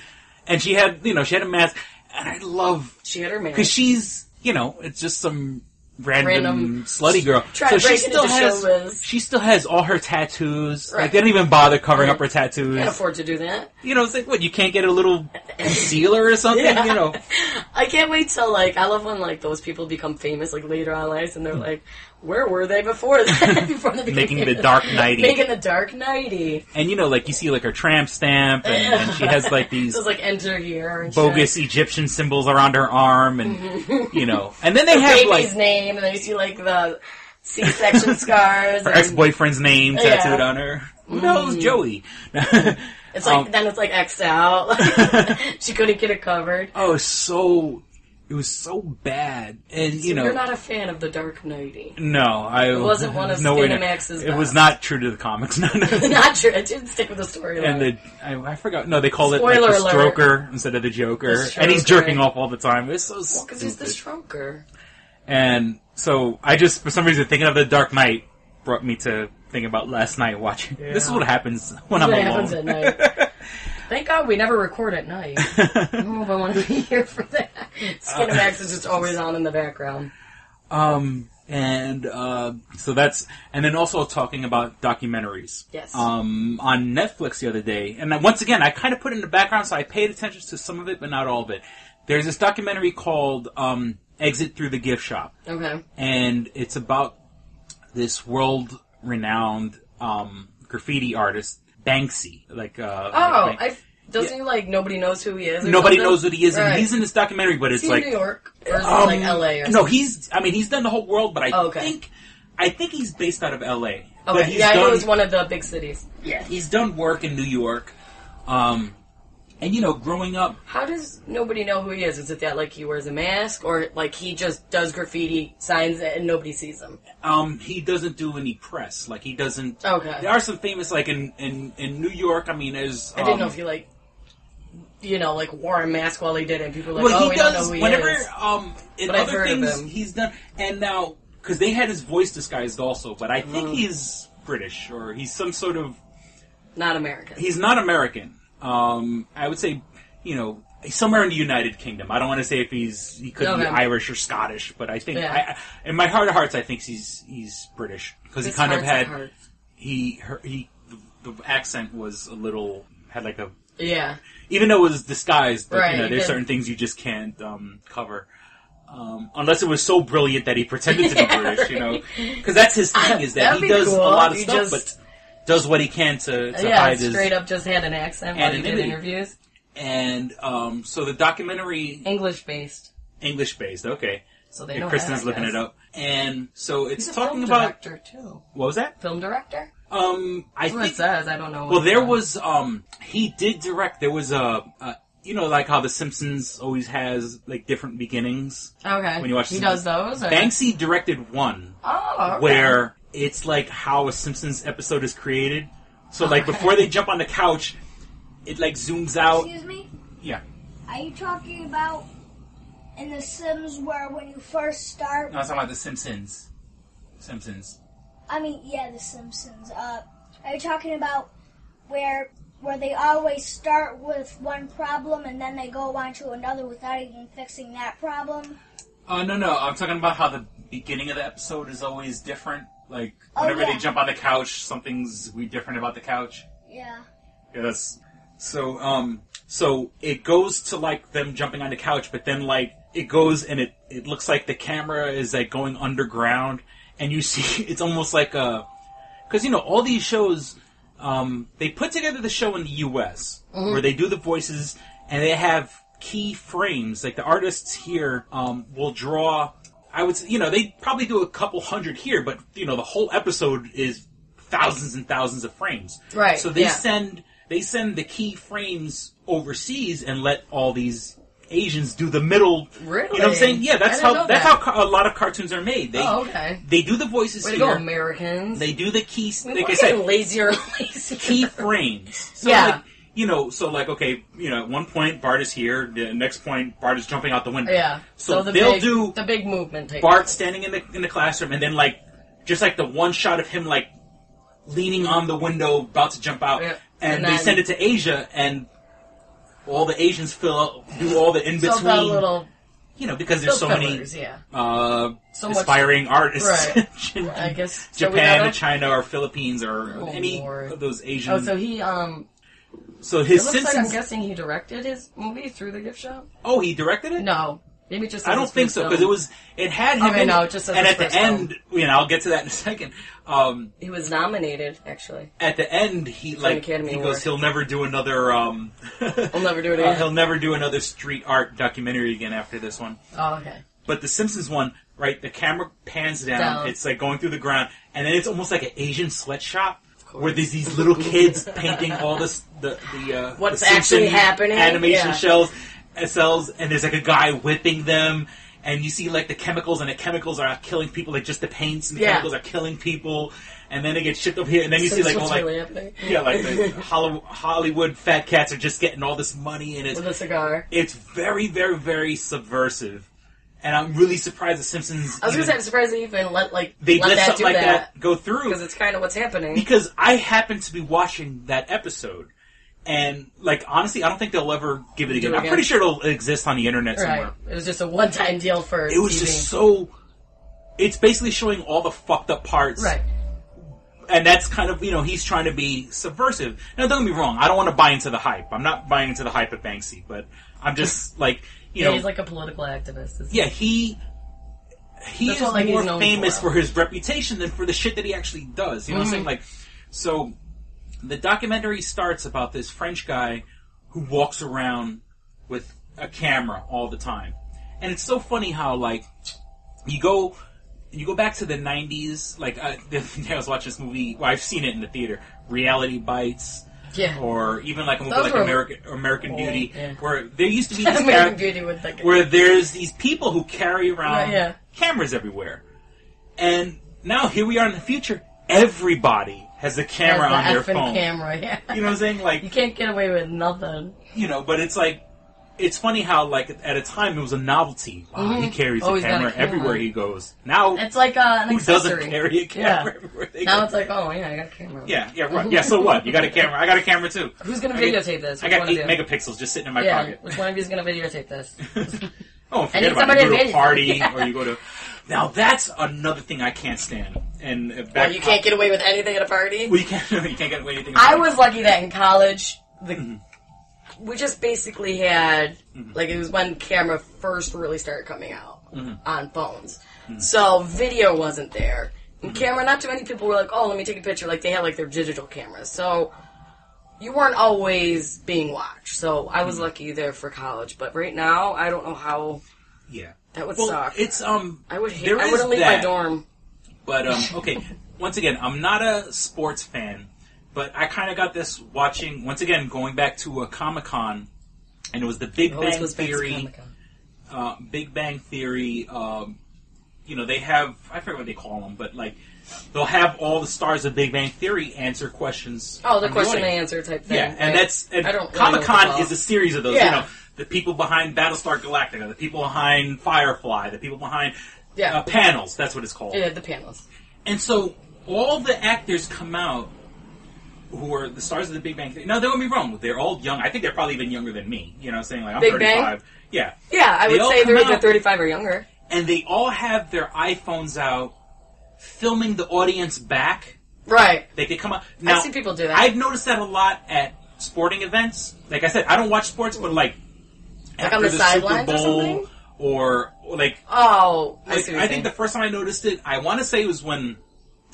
S4: and she had a mask, and I love...
S5: She had her mask.
S4: Because she's, you know, it's just some random slutty girl.
S5: Try
S4: So
S5: to break into showbiz.
S4: she still has all her tattoos.
S5: Right.
S4: Like, they don't even bother covering up her tattoos.
S5: Can't afford to do that.
S4: You know, it's like, what, you can't get a little concealer or something?
S5: Yeah.
S4: You know.
S5: I can't wait till, like, I love when, like, those people become famous, like, later on in life, and they're like, where were they before that? Before they became
S4: Making
S5: famous?
S4: the Dark Nightie.
S5: Making the Dark Nightie.
S4: And, you know, like, you see, like, her tramp stamp, and she has, like, these
S5: Just, like, enter here and
S4: bogus
S5: shit.
S4: Egyptian symbols around her arm, and, you know. And then they
S5: The
S4: have,
S5: baby's
S4: like,
S5: name, and then you see, like, the C-section scars.
S4: her
S5: and
S4: ex-boyfriend's name
S5: Yeah.
S4: tattooed on her. Who knows? Joey.
S5: It's like, then it's, like, X'd out. She couldn't get it covered.
S4: Oh, it was so bad. And, you know.
S5: You're not a fan of the Dark Nightie.
S4: No,
S5: It wasn't one of Skin-emax's
S4: It was not true to the comics. No.
S5: Not true. It didn't stick with the storyline.
S4: And I forgot. No, they called
S5: Spoiler
S4: it like the
S5: alert.
S4: Stroker instead of the Joker.
S5: The
S4: And he's
S5: Stroker.
S4: jerking off all the time. It's so
S5: Well, because he's the Stroker.
S4: And so I just, for some reason, thinking of the Dark Knight brought me to think about last night watching. Yeah. This is what happens when I'm alone.
S5: Happens at night. Thank God we never record at night. I don't know if I want to be here for that. Skin-emax is just always on in the background.
S4: So that's, and then also talking about documentaries.
S5: Yes.
S4: On Netflix the other day, and then once again, I kind of put it in the background, so I paid attention to some of it, but not all of it. There's this documentary called Exit Through the Gift Shop.
S5: Okay.
S4: And it's about this world-renowned graffiti artist, Banksy.
S5: Doesn't he, like, nobody knows who he is?
S4: Nobody
S5: something?
S4: knows who he is,
S5: Right.
S4: and he's in this documentary, but it's
S5: Is he
S4: like
S5: in New York? Or is it like LA or something?
S4: No, he's done the whole world, but I think he's based out of LA.
S5: Okay,
S4: But he's
S5: I know
S4: done,
S5: it's one of the big cities.
S4: Yeah, he's done work in New York. And, you know, growing up...
S5: How does nobody know who he is? Is it that, like, he wears a mask? Or, like, he just does graffiti signs and nobody sees him?
S4: He doesn't do any press. Like, he doesn't...
S5: Okay.
S4: There are some famous, like, in New York, I mean, there's...
S5: I didn't know if he, like, you know, like, wore a mask while he did it. And people were like,
S4: well,
S5: we
S4: he
S5: don't
S4: does,
S5: know who he
S4: whenever,
S5: is.
S4: In
S5: But I've
S4: other
S5: heard of
S4: things,
S5: him.
S4: he's done... And now, because they had his voice disguised also, but I think he's British, or he's some sort of...
S5: Not American.
S4: He's not American. I would say... You know, somewhere in the United Kingdom. I don't want to say if he could be Irish or Scottish, but I think in my heart of hearts, I think he's British because he kind of had the accent was a little had like a even though it was disguised, but you know, there's certain things you just can't cover. Unless it was so brilliant that he pretended to be British, you know, because that's his thing is that he does a lot of stuff, but does what he can to hide his
S5: straight up just had an accent while he did interviews.
S4: And so the documentary...
S5: English-based,
S4: okay.
S5: So they know
S4: Kristen's looking it up. And so it's
S5: He's
S4: talking
S5: a film
S4: about...
S5: director, too.
S4: What was that?
S5: Film director?
S4: I
S5: That's what it says. I don't know.
S4: Well, there was... he did direct... There was you know, like how The Simpsons always has, like, different beginnings.
S5: Okay.
S4: When you watch
S5: he does those? Or?
S4: Banksy directed one.
S5: Oh, okay.
S4: Where it's like how a Simpsons episode is created. So, like, before they jump on the couch... It, like, zooms out.
S6: Excuse me?
S4: Yeah.
S6: Are you talking about in The Sims where when you first start...
S4: No, I was talking about The Simpsons.
S6: I mean, yeah, The Simpsons. Are you talking about where they always start with one problem and then they go on to another without even fixing that problem?
S4: No. I'm talking about how the beginning of the episode is always different. Like, whenever they jump on the couch, something's different about the couch.
S6: Yeah.
S4: Yeah, that's... So it goes to, like, them jumping on the couch, but then, like, it goes and it looks like the camera is, like, going underground, and you see, it's almost like a... Because, you know, all these shows, they put together the show in the U.S., where they do the voices, and they have key frames. Like, the artists here will draw... I would say, you know, they probably do a couple hundred here, but, you know, the whole episode is thousands and thousands of frames.
S5: Right,
S4: So they send the key frames overseas and let all these Asians do the middle.
S5: Really?
S4: You know what I'm saying? Yeah, that's how a lot of cartoons are made. They do the voices
S5: here.
S4: Way to
S5: go, Americans.
S4: They do the keys.
S5: Like I said, lazier.
S4: Key frames. So like, you know, so like, okay, you know, at one point Bart is here. The next point Bart is jumping out the window.
S5: Yeah.
S4: So they'll do
S5: the big movement.
S4: Bart standing in the classroom, and then like just like the one shot of him like leaning on the window, about to jump out. Yeah. And they send it to Asia, and all the Asians do all the in-between.
S5: So the little
S4: because there's so
S5: fillers,
S4: many
S5: so
S4: aspiring artists
S5: right.
S4: in
S5: I guess
S4: Japan or China or Philippines or any
S5: Lord.
S4: of those Asian.
S5: Oh, so he
S4: So his
S5: it looks
S4: Simpsons.
S5: like I'm guessing he directed his movie through the gift shop.
S4: Oh, he directed it?
S5: No, maybe just.
S4: I don't think so because it had him.
S5: Okay,
S4: in
S5: no,
S4: it,
S5: just as
S4: and
S5: his
S4: at the
S5: first
S4: end, I'll get to that in a second.
S5: He was nominated, actually.
S4: At the end, he
S5: Academy Award.
S4: goes, he'll never do another.
S5: He'll never do it again.
S4: He'll never do another street art documentary again after this one.
S5: Oh, okay.
S4: But the Simpsons one, right? The camera pans down. It's like going through the ground, and then it's almost like an Asian sweatshop where there's these little kids painting all this
S5: what's
S4: the
S5: actually happening
S4: animation cells, and there's like a guy whipping them. And you see, like, the chemicals, and the chemicals are killing people, like, just the paints, and the chemicals are killing people, and then they get shipped up here, and then you see, like,
S5: really happening?
S4: Yeah, like, the Hollywood fat cats are just getting all this money, and
S5: with a cigar.
S4: It's very, very, very subversive. And I'm really surprised the Simpsons...
S5: I was going to say, I'm surprised they even let
S4: something like that go through.
S5: Because it's kind of what's happening.
S4: Because I happened to be watching that episode. And, like, honestly, I don't think they'll ever give it again. I'm pretty sure it'll exist on the internet somewhere.
S5: Right. It was just a one-time deal for
S4: It was
S5: TV.
S4: just so... It's basically showing all the fucked up parts.
S5: Right.
S4: And that's kind of, he's trying to be subversive. Now, don't get me wrong. I don't want to buy into the hype. I'm not buying into the hype of Banksy. But I'm just, like,
S5: he's like a political activist.
S4: Yeah, he is more famous for his reputation than for the shit that he actually does. You know what I'm saying? Like, so... The documentary starts about this French guy who walks around with a camera all the time. And it's so funny how, like, you go back to the 90s, like, I was watching this movie, well, I've seen it in the theater, Reality Bites, or even like a movie like American Beauty, where there used to be this where there's these people who carry around cameras everywhere. And now, here we are in the future, everybody has a camera on their phone.
S5: Camera, yeah.
S4: You know what I'm saying? Like,
S5: you can't get away with nothing.
S4: But it's like, it's funny how, like, at a time it was a novelty. Wow, he carries a camera everywhere he goes. Now,
S5: it's like an
S4: who
S5: accessory.
S4: doesn't carry a camera everywhere they
S5: now
S4: go?
S5: It's like, oh, yeah, I got a camera.
S4: Yeah, right. Yeah, so what? You got a camera. I got a camera, too.
S5: Who's going to videotape this?
S4: I got 8 megapixels just sitting in my pocket.
S5: Which one of you is going to videotape this?
S4: Forget about it. You go to a party, or you go to... Now, that's another thing I can't stand. And
S5: you can't get away with anything at a party?
S4: Well, you can't get away with anything at a party.
S5: I was lucky that in college, we just basically had, like, it was when camera first really started coming out on phones. So, video wasn't there. And camera, not too many people were like, oh, let me take a picture. Like, they had, like, their digital cameras. So, you weren't always being watched. So, I was lucky there for college. But right now, I don't know how...
S4: Yeah.
S5: That would suck.
S4: It's,
S5: I wouldn't leave my dorm.
S4: But, okay, once again, I'm not a sports fan, but I kind of got this watching, once again, going back to a Comic-Con, and it was the Big Bang Theory. Big Bang Theory, they have, I forget what they call them, but, like, they'll have all the stars of Big Bang Theory answer questions.
S5: Oh, the question and answer type thing.
S4: Yeah, and Comic-Con is a series of those, the people behind Battlestar Galactica, the people behind Firefly, the people behind panels, that's what it's called.
S5: Yeah, the panels.
S4: And so, all the actors come out who are the stars of the Big Bang Theory. Now, don't get me wrong, they're all young. I think they're probably even younger than me. You know what I'm saying? Like, I'm
S5: Big
S4: 35.
S5: Bang?
S4: Yeah.
S5: Yeah, I would say they're either 35 or younger.
S4: And they all have their iPhones out, filming the audience back.
S5: Right.
S4: They could come out. Now,
S5: I've seen people do that.
S4: I've noticed that a lot at sporting events. Like I said, I don't watch sports, but like
S5: on the sidelines or something?
S4: Or like...
S5: Oh,
S4: I think the first time I noticed it, I want to say it was when...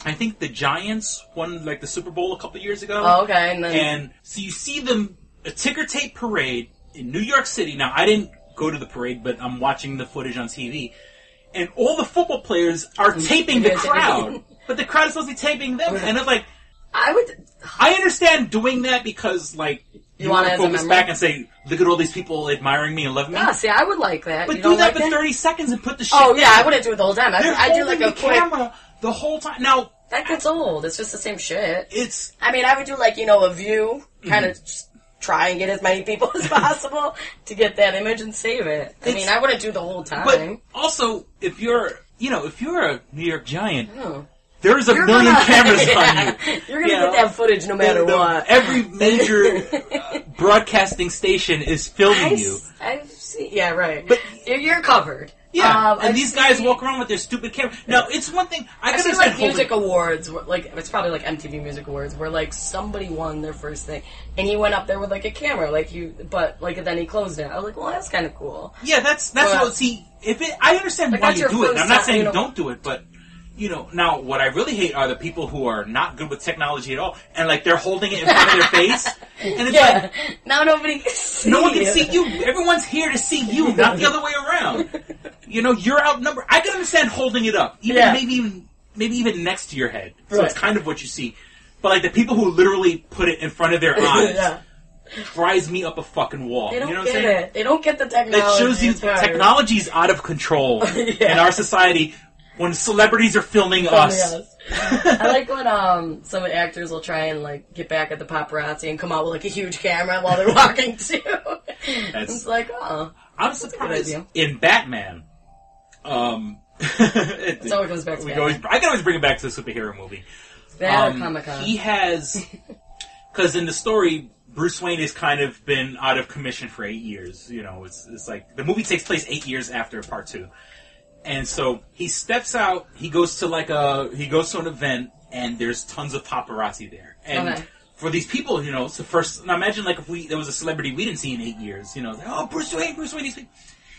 S4: I think the Giants won like the Super Bowl a couple of years ago.
S5: Oh, okay.
S4: And so you see them, a ticker tape parade in New York City. Now, I didn't go to the parade, but I'm watching the footage on TV. And all the football players are taping the crowd. But the crowd is supposed to be taping them. And it's like... I understand doing that because, like, you want to focus back and say, look at all these people admiring me and loving me.
S5: Yeah, see, I would like that.
S4: But do that for 30 seconds and put the shit
S5: Oh, yeah, I wouldn't do it the whole time. I do like a
S4: camera the whole time. Now...
S5: That gets old. It's just the same shit.
S4: I
S5: mean, I would do, like, a view, kind of just try and get as many people as possible to get that image and save it. I mean, I wouldn't do the whole time.
S4: But also, if you're a New York Giant... There's a million cameras on you.
S5: You're going to get that footage no matter what.
S4: Every major broadcasting station is filming you.
S5: I've seen see. Yeah, right. But you're covered.
S4: Yeah, and these guys walk around with their stupid camera. Now, it's one thing I can
S5: understand. Like music awards, like it's probably like MTV Music Awards, where like somebody won their first thing, and he went up there with like a camera, but then he closed it. I was like, well, that's kind of cool.
S4: Yeah, that's what. See, I understand why you do it. I'm not saying don't do it, but. Now what I really hate are the people who are not good with technology at all, and like they're holding it in front of their face, and it's like
S5: now nobody can see.
S4: No one can see you. Everyone's here to see you, not the other way around. You're outnumbered. I can understand holding it up, maybe even next to your head, so it's kind of what you see. But like the people who literally put it in front of their eyes. Drives me up a fucking wall.
S5: They don't get it. They don't get the technology.
S4: That shows you technology's out of control in our society. When celebrities are filming us.
S5: I like when some actors will try and like get back at the paparazzi and come out with like a huge camera while they're walking too. It's like,
S4: I'm surprised in Batman.
S5: It always goes back to Batman. I
S4: can always bring it back to the superhero movie.
S5: That or Comic-Con.
S4: He has, because in the story, Bruce Wayne has kind of been out of commission for 8 years. It's like the movie takes place 8 years after Part 2. And so he steps out, he goes to an event, and there's tons of paparazzi there. And for these people, it's the first, now imagine like if there was a celebrity we didn't see in 8 years, like, Bruce Wayne,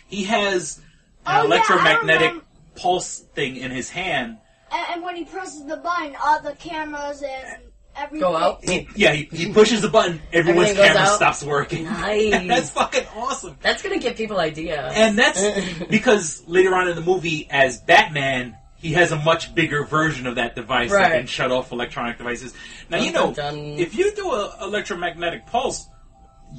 S4: he has an electromagnetic pulse thing in his hand.
S6: And when he presses the button, all the cameras and everything
S5: go out.
S4: He pushes the button, everyone's camera stops working.
S5: Nice.
S4: That's fucking awesome.
S5: That's gonna give people ideas.
S4: And that's because later on in the movie, as Batman, he has a much bigger version of that device that can shut off electronic devices. Now, if you do an electromagnetic pulse,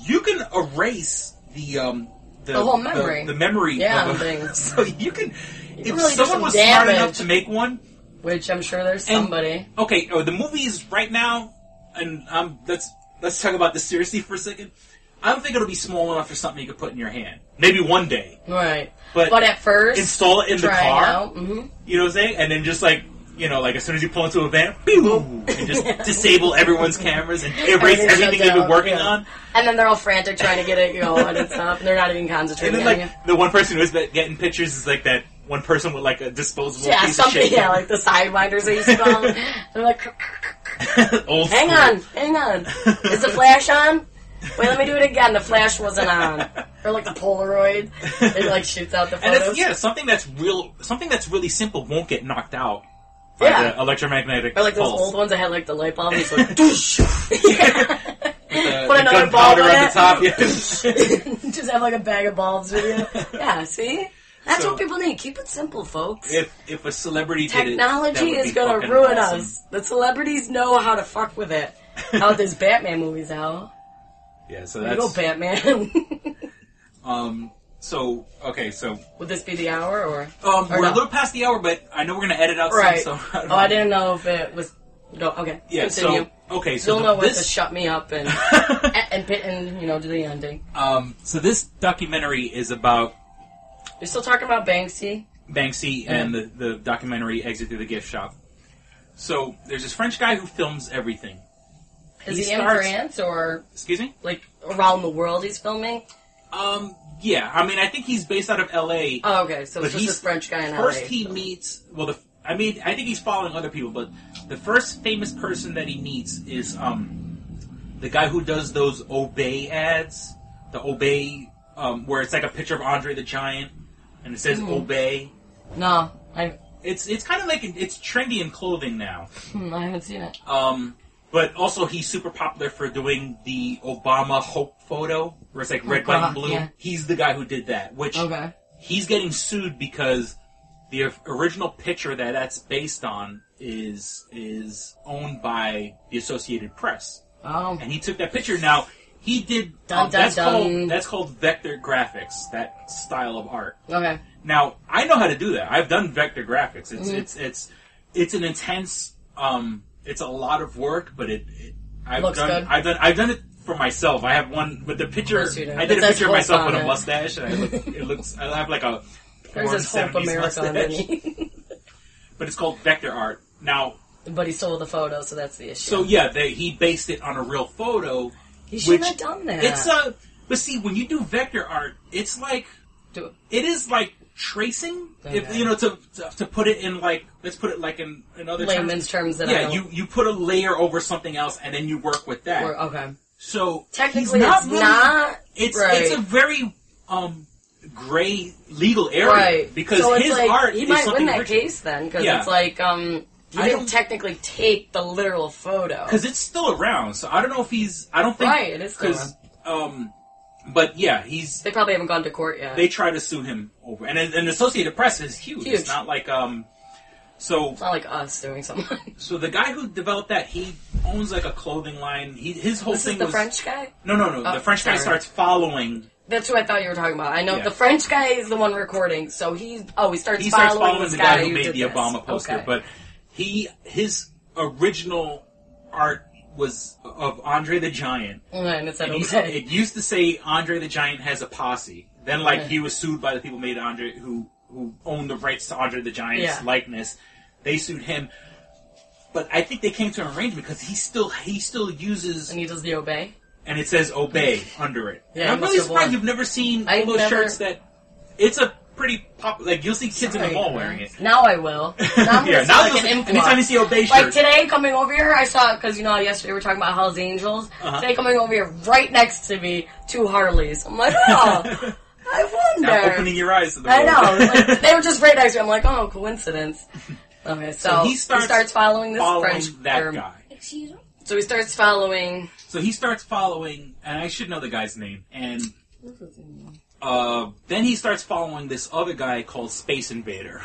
S4: you can erase the
S5: whole memory.
S4: The memory.
S5: Yeah, things.
S4: So you can, if
S5: really
S4: someone was smart enough to make one,
S5: which I'm sure there's somebody.
S4: Okay, the movies right now, and let's talk about this seriously for a second. I don't think it'll be small enough for something you could put in your hand. Maybe one day.
S5: Right.
S4: But
S5: at first,
S4: install it in the car.
S5: Mm-hmm.
S4: You know what I'm saying? And then just like, like as soon as you pull into a van, and just disable everyone's cameras and erase everything they've been working on.
S5: And then they're all frantic trying to get it going and stuff, and they're not even concentrating.
S4: And then the one person who's getting pictures is like that one person with like a disposable piece of shit.
S5: Yeah, like the sidewinders they used to call them. They're like, hang on. Is the flash on? Wait, let me do it again. The flash wasn't on. Or like the Polaroid. It like shoots out the photos.
S4: And something that's really simple won't get knocked out by the electromagnetic
S5: or like those
S4: pulse.
S5: old ones that had like the light bulb and it's like
S4: Put another bulb on the top. Yeah.
S5: Just have like a bag of bulbs with you. Yeah, see? That's what people need. Keep it simple, folks.
S4: If a celebrity
S5: technology is going to ruin us. The celebrities know how to fuck with it. How there's Batman movies out.
S4: Yeah, so
S5: that's... go Batman.
S4: So
S5: would this be the hour, or...
S4: we're a little past the hour, but I know we're going to edit out some, so...
S5: I didn't know if it was... Okay,
S4: yeah,
S5: continue.
S4: So
S5: you'll know when to shut me up and do the ending.
S4: So this documentary is about...
S5: You're still talking about Banksy?
S4: Banksy and the documentary Exit Through the Gift Shop. So there's this French guy who films everything.
S5: Is he in France, or...
S4: Excuse me?
S5: Like, around the world he's filming?
S4: Yeah. I mean, I think he's based out of L.A.
S5: Oh, okay. So it's just this French guy in L.A.
S4: First he meets... Well, I think he's following other people, but the first famous person that he meets is the guy who does those Obey ads. The Obey, where it's like a picture of Andre the Giant, and it says Obey.
S5: No,
S4: It's kind of like... It's trendy in clothing now.
S5: I haven't seen it.
S4: But also, he's super popular for doing the Obama Hope photo, where it's like red, white, and blue. Yeah. He's the guy who did that, which he's getting sued because the original picture that's based on is owned by the Associated Press.
S5: Oh.
S4: And he took that picture. Now, he did... that's called vector graphics, that style of art.
S5: Okay.
S4: Now, I know how to do that. I've done vector graphics. It's an intense... it's a lot of work, but I've done it for myself. I have one with the picture. I did a picture of myself with a mustache, and I have like a porn 70s mustache. But it's called vector art. Now,
S5: but he stole the photo, so that's the issue.
S4: So yeah, he based it on a real photo.
S5: He shouldn't have done that.
S4: But see, when you do vector art, it's like it is like tracing.
S5: Okay.
S4: If you know, to put it in like, let's put it like in other
S5: layman's terms. That
S4: you put a layer over something else, and then you work with that.
S5: Okay.
S4: So
S5: technically,
S4: it's a very gray legal area,
S5: right?
S4: Because
S5: so
S4: his art
S5: he
S4: is
S5: might
S4: something
S5: win that
S4: original.
S5: case then, because it's like you didn't technically take the literal photo
S4: because it's still around. So I don't know if he's. I don't think
S5: right. It is still around.
S4: But yeah, he's.
S5: They probably haven't gone to court yet.
S4: They try to sue him over, and Associated Press is huge. It's not like So
S5: it's not like us doing something.
S4: So the guy who developed that, he owns like a clothing line. His whole thing
S5: was
S4: the
S5: French guy.
S4: No. The French guy starts following.
S5: That's who I thought you were talking about. I know the French guy is the one recording. So he starts following
S4: the
S5: this
S4: guy who
S5: who
S4: made
S5: did
S4: the
S5: this.
S4: Obama poster.
S5: Okay.
S4: But his original art was of Andre the Giant.
S5: And it said
S4: it used to say Andre the Giant has a posse. Then he was sued by the people who made Andre who owned the rights to Andre the Giant's likeness. They sued him. But I think they came to an arrangement because he still uses.
S5: And he does the obey. And
S4: it says obey under it.
S5: Yeah,
S4: and I'm really surprised you've never seen all those shirts that. It's a pretty popular. Like, you'll see kids in the mall wearing it.
S5: Now I will. Now I'm going to see an influx.
S4: Anytime you see obey shirts.
S5: Like today, coming over here, I saw, because you know yesterday we were talking about Hell's Angels. Today, coming over here, right next to me, 2 Harleys. I'm like, oh, I wonder.
S4: Now opening your eyes to the world.
S5: I know. Like, they were just right next to me. I'm like, oh, coincidence. Okay, so he starts following this French
S4: guy.
S6: Excuse me?
S5: So he starts following.
S4: And I should know the guy's name. And then he starts following this other guy called Space Invader,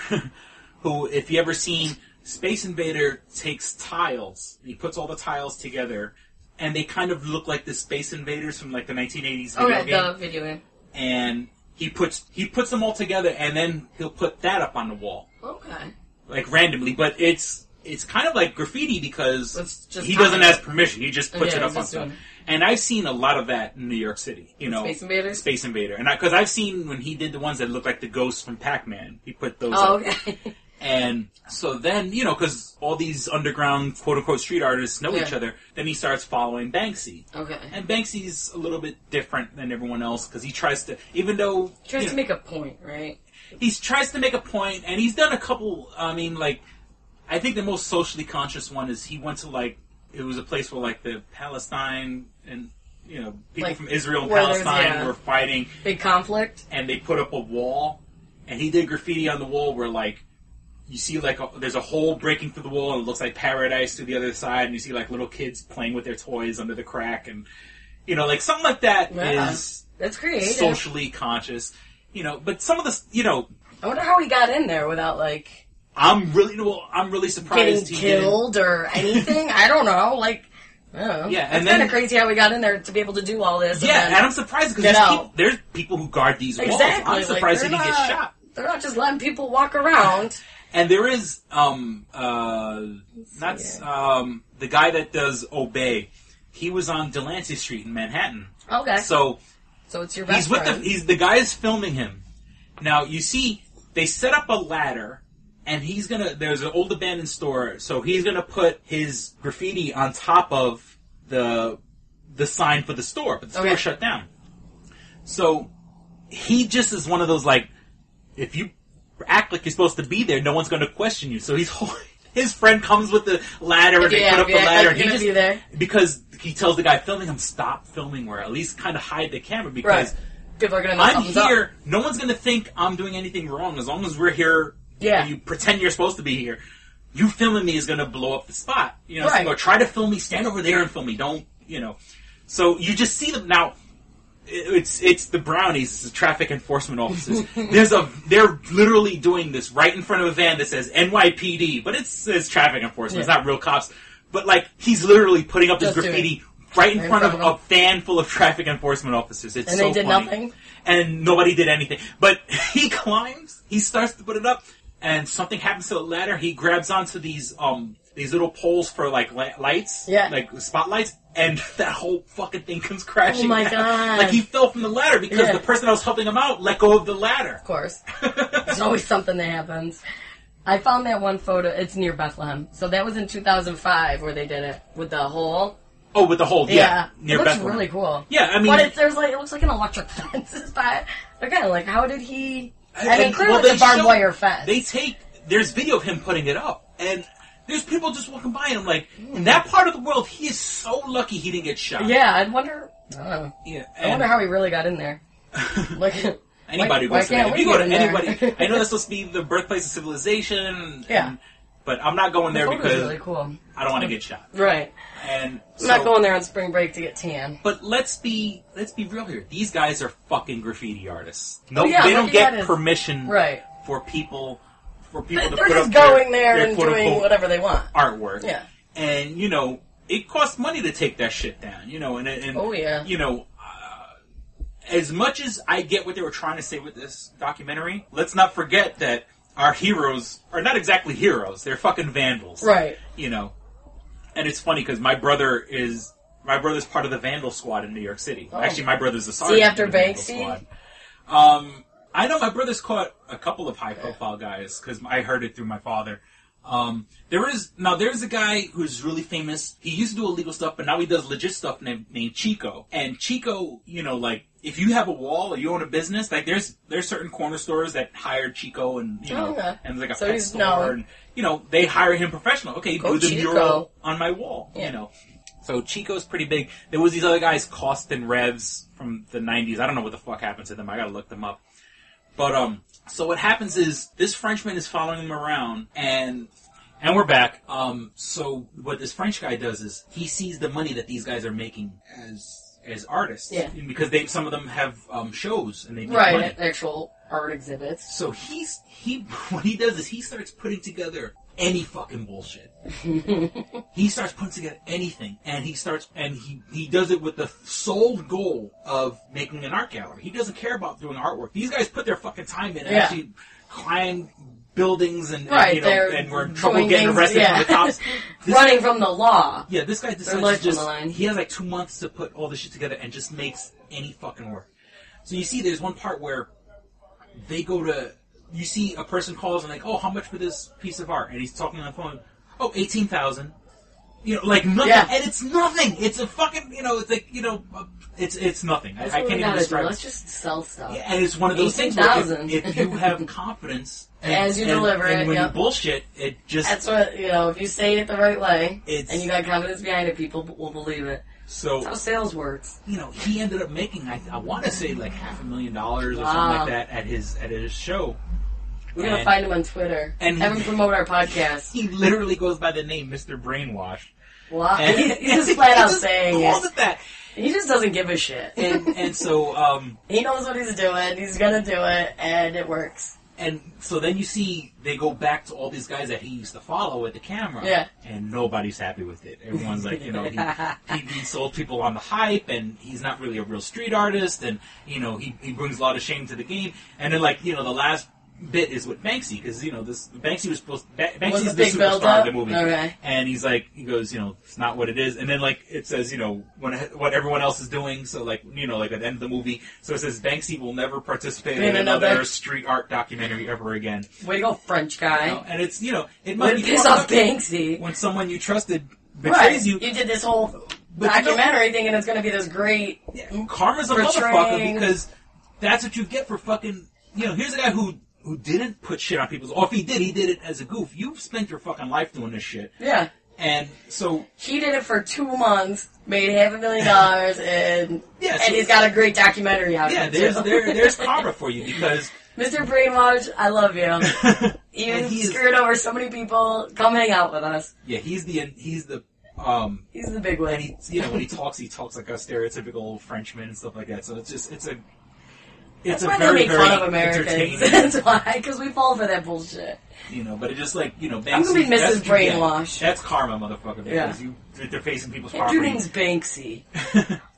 S4: who, if you ever seen, Space Invader takes tiles, and he puts all the tiles together, and they kind of look like the Space Invaders from like the 1980s video game.
S5: The video game.
S4: And he puts them all together, and then he'll put that up on the wall.
S5: Okay.
S4: Like randomly, but it's kind of like graffiti because he doesn't ask permission. He just puts it up on stuff. And I've seen a lot of that in New York City. You know, Space Invader. And because I've seen when he did the ones that look like the ghosts from Pac-Man, he put those up.
S5: Okay.
S4: And so then, you know, because all these underground quote-unquote street artists know each other, then he starts following Banksy.
S5: Okay.
S4: And Banksy's a little bit different than everyone else because he tries to, even though...
S5: He tries to make a point, right?
S4: He tries to make a point, and he's done a couple, I think the most socially conscious one is he went to, it was a place where, the Palestine and, people from Israel and Palestine were fighting.
S5: Big conflict.
S4: And they put up a wall, and he did graffiti on the wall where, you see, there's a hole breaking through the wall, and it looks like paradise to the other side, and you see, little kids playing with their toys under the crack, and, something like that is...
S5: That's creative.
S4: Socially conscious. But some of the,
S5: I wonder how he got in there without,
S4: I'm really surprised
S5: getting killed or anything. I don't know. I don't know.
S4: Yeah,
S5: it's kind of crazy how he got in there to be able to do all this.
S4: Yeah, and I'm surprised because there's people who guard these walls. I'm surprised he didn't get shot.
S5: They're not just letting people walk around.
S4: And there is, the guy that does Obey. He was on Delancey Street in Manhattan.
S5: Okay.
S4: So
S5: it's your best friend.
S4: The guy is filming him. Now, you see, they set up a ladder, and there's an old abandoned store, so he's gonna put his graffiti on top of the sign for the store, but the store shut down. So, he just is one of those, if you act like you're supposed to be there, no one's gonna question you. So his friend comes with the ladder, and they put up the ladder, and he just,
S5: be there.
S4: because he tells the guy filming him, stop filming, or at least kind of hide the camera, because
S5: people are gonna know
S4: I'm here, no one's gonna think I'm doing anything wrong, as long as we're here.
S5: Yeah.
S4: And you pretend you're supposed to be here. You filming me is going to blow up the spot.
S5: Right.
S4: So try to film me. Stand over there and film me. Don't, So you just see them now. It's the brownies. It's the traffic enforcement officers. They're literally doing this right in front of a van that says NYPD, but it says traffic enforcement. It's not real cops. But he's literally putting up this graffiti right in front of a van full of traffic enforcement officers. It's so funny. And they did
S5: nothing?
S4: And nobody did anything. But he climbs, he starts to put it up, and something happens to the ladder. He grabs onto these little poles for, lights.
S5: Yeah.
S4: Spotlights, and that whole fucking thing comes crashing
S5: down. Oh, my God.
S4: He fell from the ladder because the person that was helping him out let go of the ladder.
S5: Of course. There's always something that happens. I found that one photo. It's near Bethlehem. So that was in 2005 where they did it with the hole.
S4: Oh, with the whole near
S5: it looks
S4: Bethlehem.
S5: Really cool.
S4: Yeah, I mean,
S5: but it looks like an electric fence. But again, like how did he? I mean, clearly it's a barbed wire fence.
S4: There's video of him putting it up, and there's people just walking by, and I'm like, in that part of the world, he is so lucky he didn't get shot.
S5: Yeah, I wonder. I wonder how he really got in there. Like.
S4: Anybody goes there. If you go to anybody, I know that's supposed to be the birthplace of civilization. But I'm not going there because
S5: really cool.
S4: I don't want to get shot.
S5: Right.
S4: And
S5: I'm not going there on spring break to get tan.
S4: But let's be real here. These guys are fucking graffiti artists. No, they don't get permission for people to put up
S5: they're just going there and doing whatever they want.
S4: Artwork.
S5: Yeah.
S4: And it costs money to take that shit down. And as much as I get what they were trying to say with this documentary, let's not forget that our heroes are not exactly heroes. They're fucking vandals.
S5: Right.
S4: And it's funny because my brother's part of the Vandal Squad in New York City. Oh. Actually, my brother's a sergeant.
S5: After Banksy?
S4: I know my brother's caught a couple of high-profile guys because I heard it through my father. There's a guy who's really famous. He used to do illegal stuff, but now he does legit stuff named Chico. And Chico, if you have a wall or you own a business, like there's certain corner stores that hire Chico and and like a pet store and they hire him professional. Okay, do the mural on my wall.
S5: Yeah.
S4: So Chico's pretty big. There was these other guys, Cost and Revs from the 90s. I don't know what the fuck happened to them. I gotta look them up. But so what happens is this Frenchman is following them around and we're back. So what this French guy does is he sees the money that these guys are making as artists.
S5: Yeah.
S4: Because some of them have shows and they make money.
S5: Actual art exhibits.
S4: So what he does is he starts putting together any fucking bullshit. He starts putting together anything, and he does it with the sole goal of making an art gallery. He doesn't care about doing artwork. These guys put their fucking time in and actually climb buildings and we're in trouble getting arrested from the cops.
S5: Running from the law.
S4: Yeah, this guy decides he has like 2 months to put all this shit together and just makes any fucking work. So you see there's one part where you see a person calls and like, oh, how much for this piece of art? And he's talking on the phone, oh, $18,000. Like nothing. Yeah. And it's nothing. It's a fucking, it's like, it's nothing. I can't even describe it.
S5: Let's just sell stuff.
S4: Yeah, and it's one of those things where if you have confidence
S5: as you deliver it,
S4: and when you bullshit, it just...
S5: That's what, if you say it the right way, and you got confidence behind it, people will believe it.
S4: So
S5: that's how sales works.
S4: He ended up making, I want to say, like $500,000 or something like that at his show.
S5: We're going to find him on Twitter and have him promote our podcast.
S4: He literally goes by the name Mr. Brainwash.
S5: Wow. He's just flat out saying
S4: it. That.
S5: He just doesn't give a shit.
S4: And so...
S5: he knows what he's doing. He's going to do it, and it works.
S4: And so then you see they go back to all these guys that he used to follow with the camera.
S5: Yeah.
S4: And nobody's happy with it. Everyone's like, he sold people on the hype, and he's not really a real street artist, and, he brings a lot of shame to the game. And then, like, the last bit is with Banksy, because, Banksy was supposed to... Banksy's the superstar of the movie.
S5: Okay.
S4: And he goes, it's not what it is. And then, like, it says, what everyone else is doing, so, like, like at the end of the movie, so it says Banksy will never participate in another street art documentary ever again.
S5: Way to go, French guy.
S4: And it's, it might be
S5: piss off Banksy.
S4: When someone you trusted betrays you.
S5: You did this whole documentary thing, and it's going to be this great...
S4: Yeah, karma's a motherfucker, because that's what you get for fucking... here's a guy who didn't put shit on people's... Or if he did it as a goof. You've spent your fucking life doing this shit.
S5: Yeah.
S4: And so...
S5: He did it for 2 months, made $500,000, and he's got a great documentary out
S4: of it. There's karma for you, because...
S5: Mr. Brainwash, I love you. You screwed over so many people. Come hang out with us.
S4: Yeah, he's the
S5: he's the big one.
S4: And when he talks like a stereotypical Frenchman and stuff like that. So it's
S5: why they make fun of Americans. That's why, because we fall for that bullshit.
S4: But it just like, Banksy,
S5: I'm going to be Mrs. Brainwash.
S4: That's karma, motherfucker, because they're facing people's property.
S5: Your name's Banksy.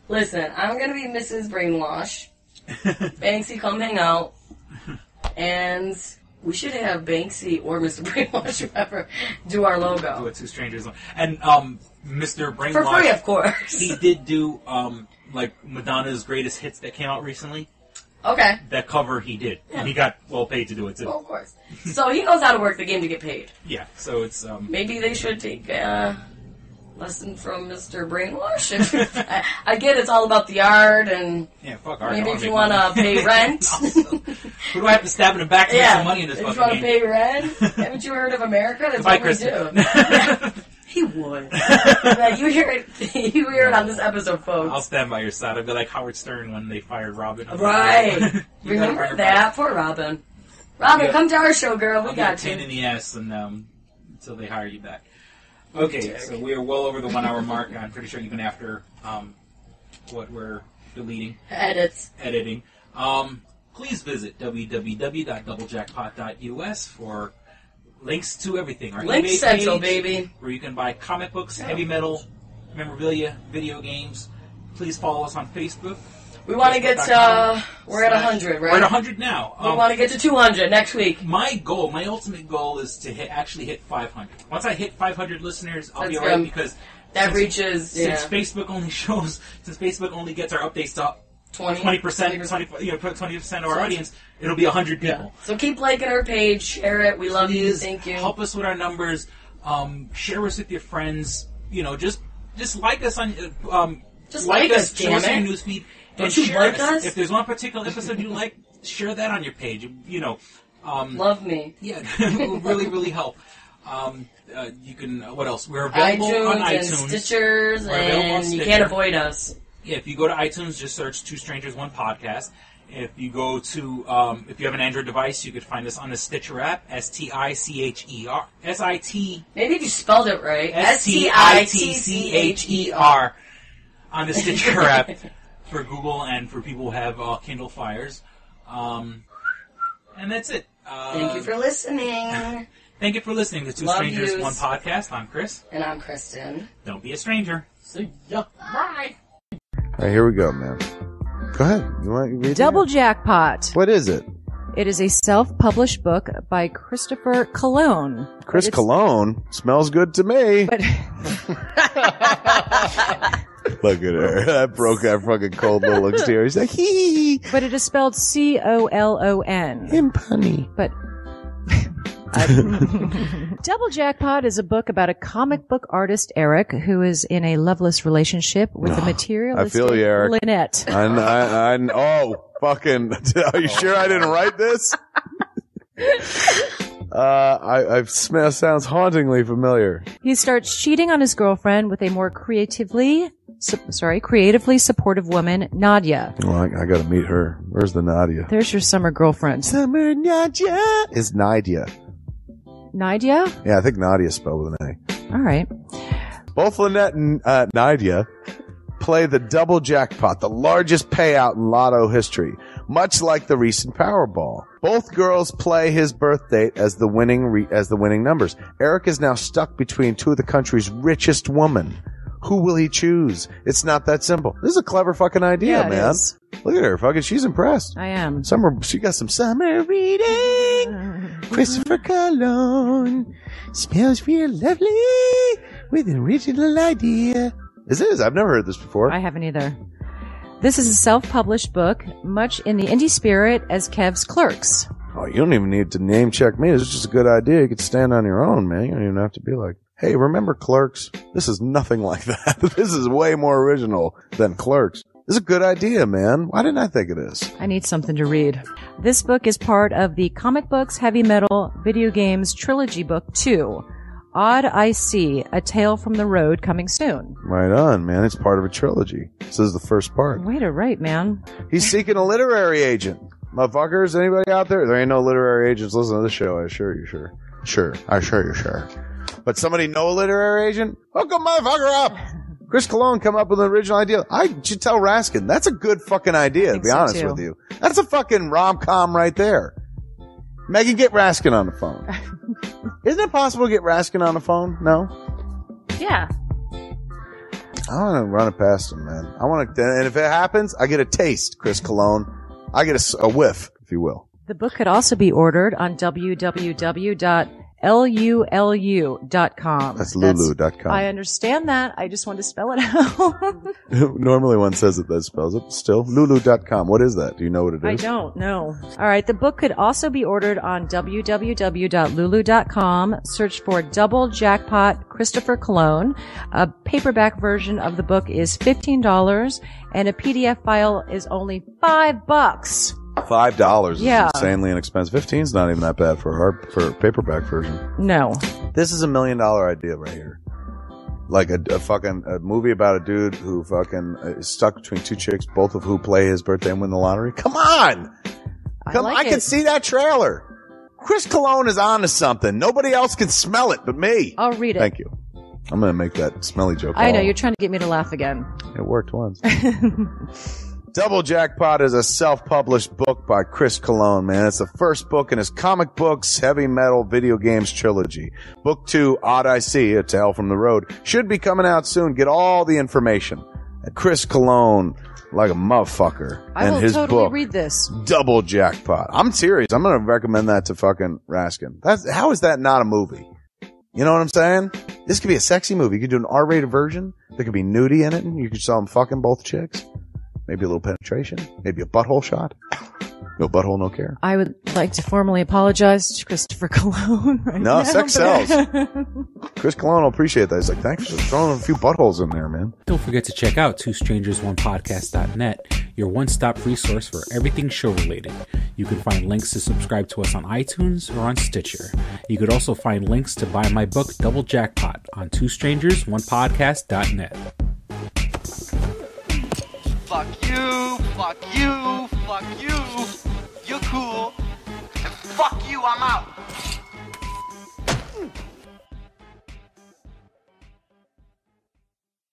S5: Listen, I'm going to be Mrs. Brainwash. Banksy, come hang out. And we should have Banksy or Mr. Brainwash, whoever, do our logo.
S4: Do it to strangers. And Mr. Brainwash...
S5: For free, of course.
S4: He did do, like, Madonna's greatest hits that came out recently.
S5: Okay.
S4: That cover he did. Yeah. And he got well paid to do it, too.
S5: Well, of course. So he knows how to work the game to get paid.
S4: Yeah, so it's...
S5: Maybe they should take lesson from Mr. Brainwash. I get it's all about the art and
S4: fuck art.
S5: Maybe if you want to pay rent.
S4: Who do I have to stab in the back to make some money in this fucking game?
S5: If you want to pay rent. Haven't you heard of America? That's what we do. He would. You hear it on this episode, folks.
S4: I'll stand by your side. I'll be like Howard Stern when they fired Robin.
S5: Right. Remember that? Poor Robin. Robin, come to our show, girl. We got you.
S4: Pain in the ass until they hire you back. Okay, so we are well over the 1 hour mark. I'm pretty sure even after what we're deleting. Editing. Please visit www.doublejackpot.us for links to everything. Our
S5: Link
S4: eBay
S5: Central,
S4: page,
S5: baby.
S4: where you can buy comic books, heavy metal, memorabilia, video games. Please follow us on Facebook.
S5: We want to get we're at 100, right?
S4: We're at 100 now.
S5: We want to get to 200 next week.
S4: My ultimate goal is to hit 500. Once I hit 500 listeners, I'll be alright because
S5: that reaches.
S4: Since Facebook only gets our updates to 20% of our audience, it'll be 100 people.
S5: Yeah. So keep liking our page, share it. We love you. Thank you.
S4: Help us with our numbers. Share us with your friends. Just like us on.
S5: Like us, damn it.
S4: On your newsfeed.
S5: Don't you like us?
S4: If there's one particular episode you like, share that on your page.
S5: Love me.
S4: Yeah, it will really, really help. You can. What else? We're available on iTunes
S5: and Stitchers, and you can't avoid us.
S4: Yeah, if you go to iTunes, just search Two Strangers One Podcast. If you go to, if you have an Android device, you could find us on the Stitcher app, STICHER, SIT.
S5: Maybe if you spelled it right,
S4: STITCHER on the Stitcher app for Google and for people who have Kindle Fires. And that's it.
S5: Thank you for listening.
S4: Thank you for listening to Two Strangers One Podcast. I'm Chris.
S5: And I'm Kristen.
S4: Don't be a stranger.
S5: See ya. Bye.
S7: All right, here we go, man. Go ahead. You want to read
S8: Double Jackpot.
S7: What is it?
S8: It is a self-published book by Christopher Cologne.
S7: Chris Cologne? Smells good to me.
S8: But
S7: look at her. That broke that fucking cold little exterior. He's like, hee.
S8: But it is spelled COLON.
S7: Him punny.
S8: But Double Jackpot is a book about a comic book artist, Eric, who is in a loveless relationship with a materialistic
S7: I feel you, Eric.
S8: Lynette.
S7: Oh, fucking. Are you sure I didn't write this? Sounds hauntingly familiar.
S8: He starts cheating on his girlfriend with a more creatively supportive woman, Nadia.
S7: Well, I gotta meet her. Where's the Nadia?
S8: There's your summer girlfriend.
S7: Summer Nadia is Nadia.
S8: Nadia?
S7: Yeah, I think Nadia spelled with an A.
S8: All right.
S7: Both Lynette and Nadia play the double jackpot, the largest payout in lotto history, much like the recent Powerball. Both girls play his birth date as the winning numbers. Eric is now stuck between two of the country's richest women. Who will he choose? It's not that simple. This is a clever fucking idea, man.
S8: Is.
S7: Look at her. Fucking, she's impressed.
S8: I am.
S7: She got some summer reading. Christopher Cologne smells real lovely with an original idea. This is. I've never heard this before.
S8: I haven't either. This is a self-published book, much in the indie spirit as Kev's Clerks.
S7: Oh, you don't even need to name check me. This is just a good idea. You could stand on your own, man. You don't even have to be like, hey, remember Clerks? This is nothing like that. This is way more original than Clerks. This is a good idea, man. Why didn't I think of this?
S8: I need something to read. This book is part of the Comic Books, Heavy Metal, Video Games Trilogy Book 2. Odd I See, A Tale from the Road, coming soon.
S7: Right on, man. It's part of a trilogy. This is the first part.
S8: Way to write, man.
S7: He's seeking a literary agent. Motherfuckers, anybody out there? There ain't no literary agents listening to this show. I assure you, sure. I assure you, sure. But somebody know a literary agent? Hook a motherfucker up! Chris Cologne come up with an original idea. I should tell Raskin. That's a good fucking idea, to be honest with you. That's a fucking rom-com right there. Megan, get Raskin on the phone. Isn't it possible to get Raskin on the phone? No?
S8: Yeah.
S7: I want to run it past him, man. And if it happens, I get a taste, Chris Cologne. I get a whiff, if you will.
S8: The book could also be ordered on www.xxxolympics.com. LULU.com.
S7: That's Lulu.com.
S8: I understand that. I just want to spell it out.
S7: Normally one says it, that spells it. Still, Lulu.com. What is that? Do you know what it is?
S8: I don't know. All right. The book could also be ordered on www.lulu.com. Search for Double Jackpot Christopher Cologne. A paperback version of the book is $15 and a PDF file is only $5.
S7: $5 is
S8: Yeah.
S7: insanely inexpensive. 15's not even that bad for a paperback version.
S8: No.
S7: This is $1 million idea right here. Like a movie about a dude who fucking is stuck between two chicks, both of who play his birthday and win the lottery. Come on! I can see that trailer. Chris Cologne is on to something. Nobody else can smell it but me.
S8: I'll read it.
S7: Thank you. I'm going to make that smelly joke.
S8: I know. You're trying to get me to laugh again.
S7: It worked once. Double Jackpot is a self-published book by Chris Cologne, man. It's the first book in his comic books, heavy metal, video games trilogy. Book 2, Odd I See, A Tale from the Road, should be coming out soon. Get all the information at Chris Cologne, like a motherfucker.
S8: I will
S7: his
S8: totally
S7: book,
S8: read this.
S7: Double Jackpot. I'm serious. I'm going to recommend that to fucking Raskin. How is that not a movie? You know what I'm saying? This could be a sexy movie. You could do an R-rated version. There could be nudie in it, and you could saw them fucking both chicks. Maybe a little penetration. Maybe a butthole shot. No butthole, no care.
S8: I would like to formally apologize to Christopher Cologne right now.
S7: No, sex sells. Chris Cologne will appreciate that. He's like, thanks for throwing a few buttholes in there, man.
S4: Don't forget to check out twostrangersonePodcast.net, your one-stop resource for everything show-related. You can find links to subscribe to us on iTunes or on Stitcher. You could also find links to buy my book, Double Jackpot, on twostrangersonePodcast.net.
S9: Fuck you, fuck you, fuck you. You're cool. And fuck you, I'm out.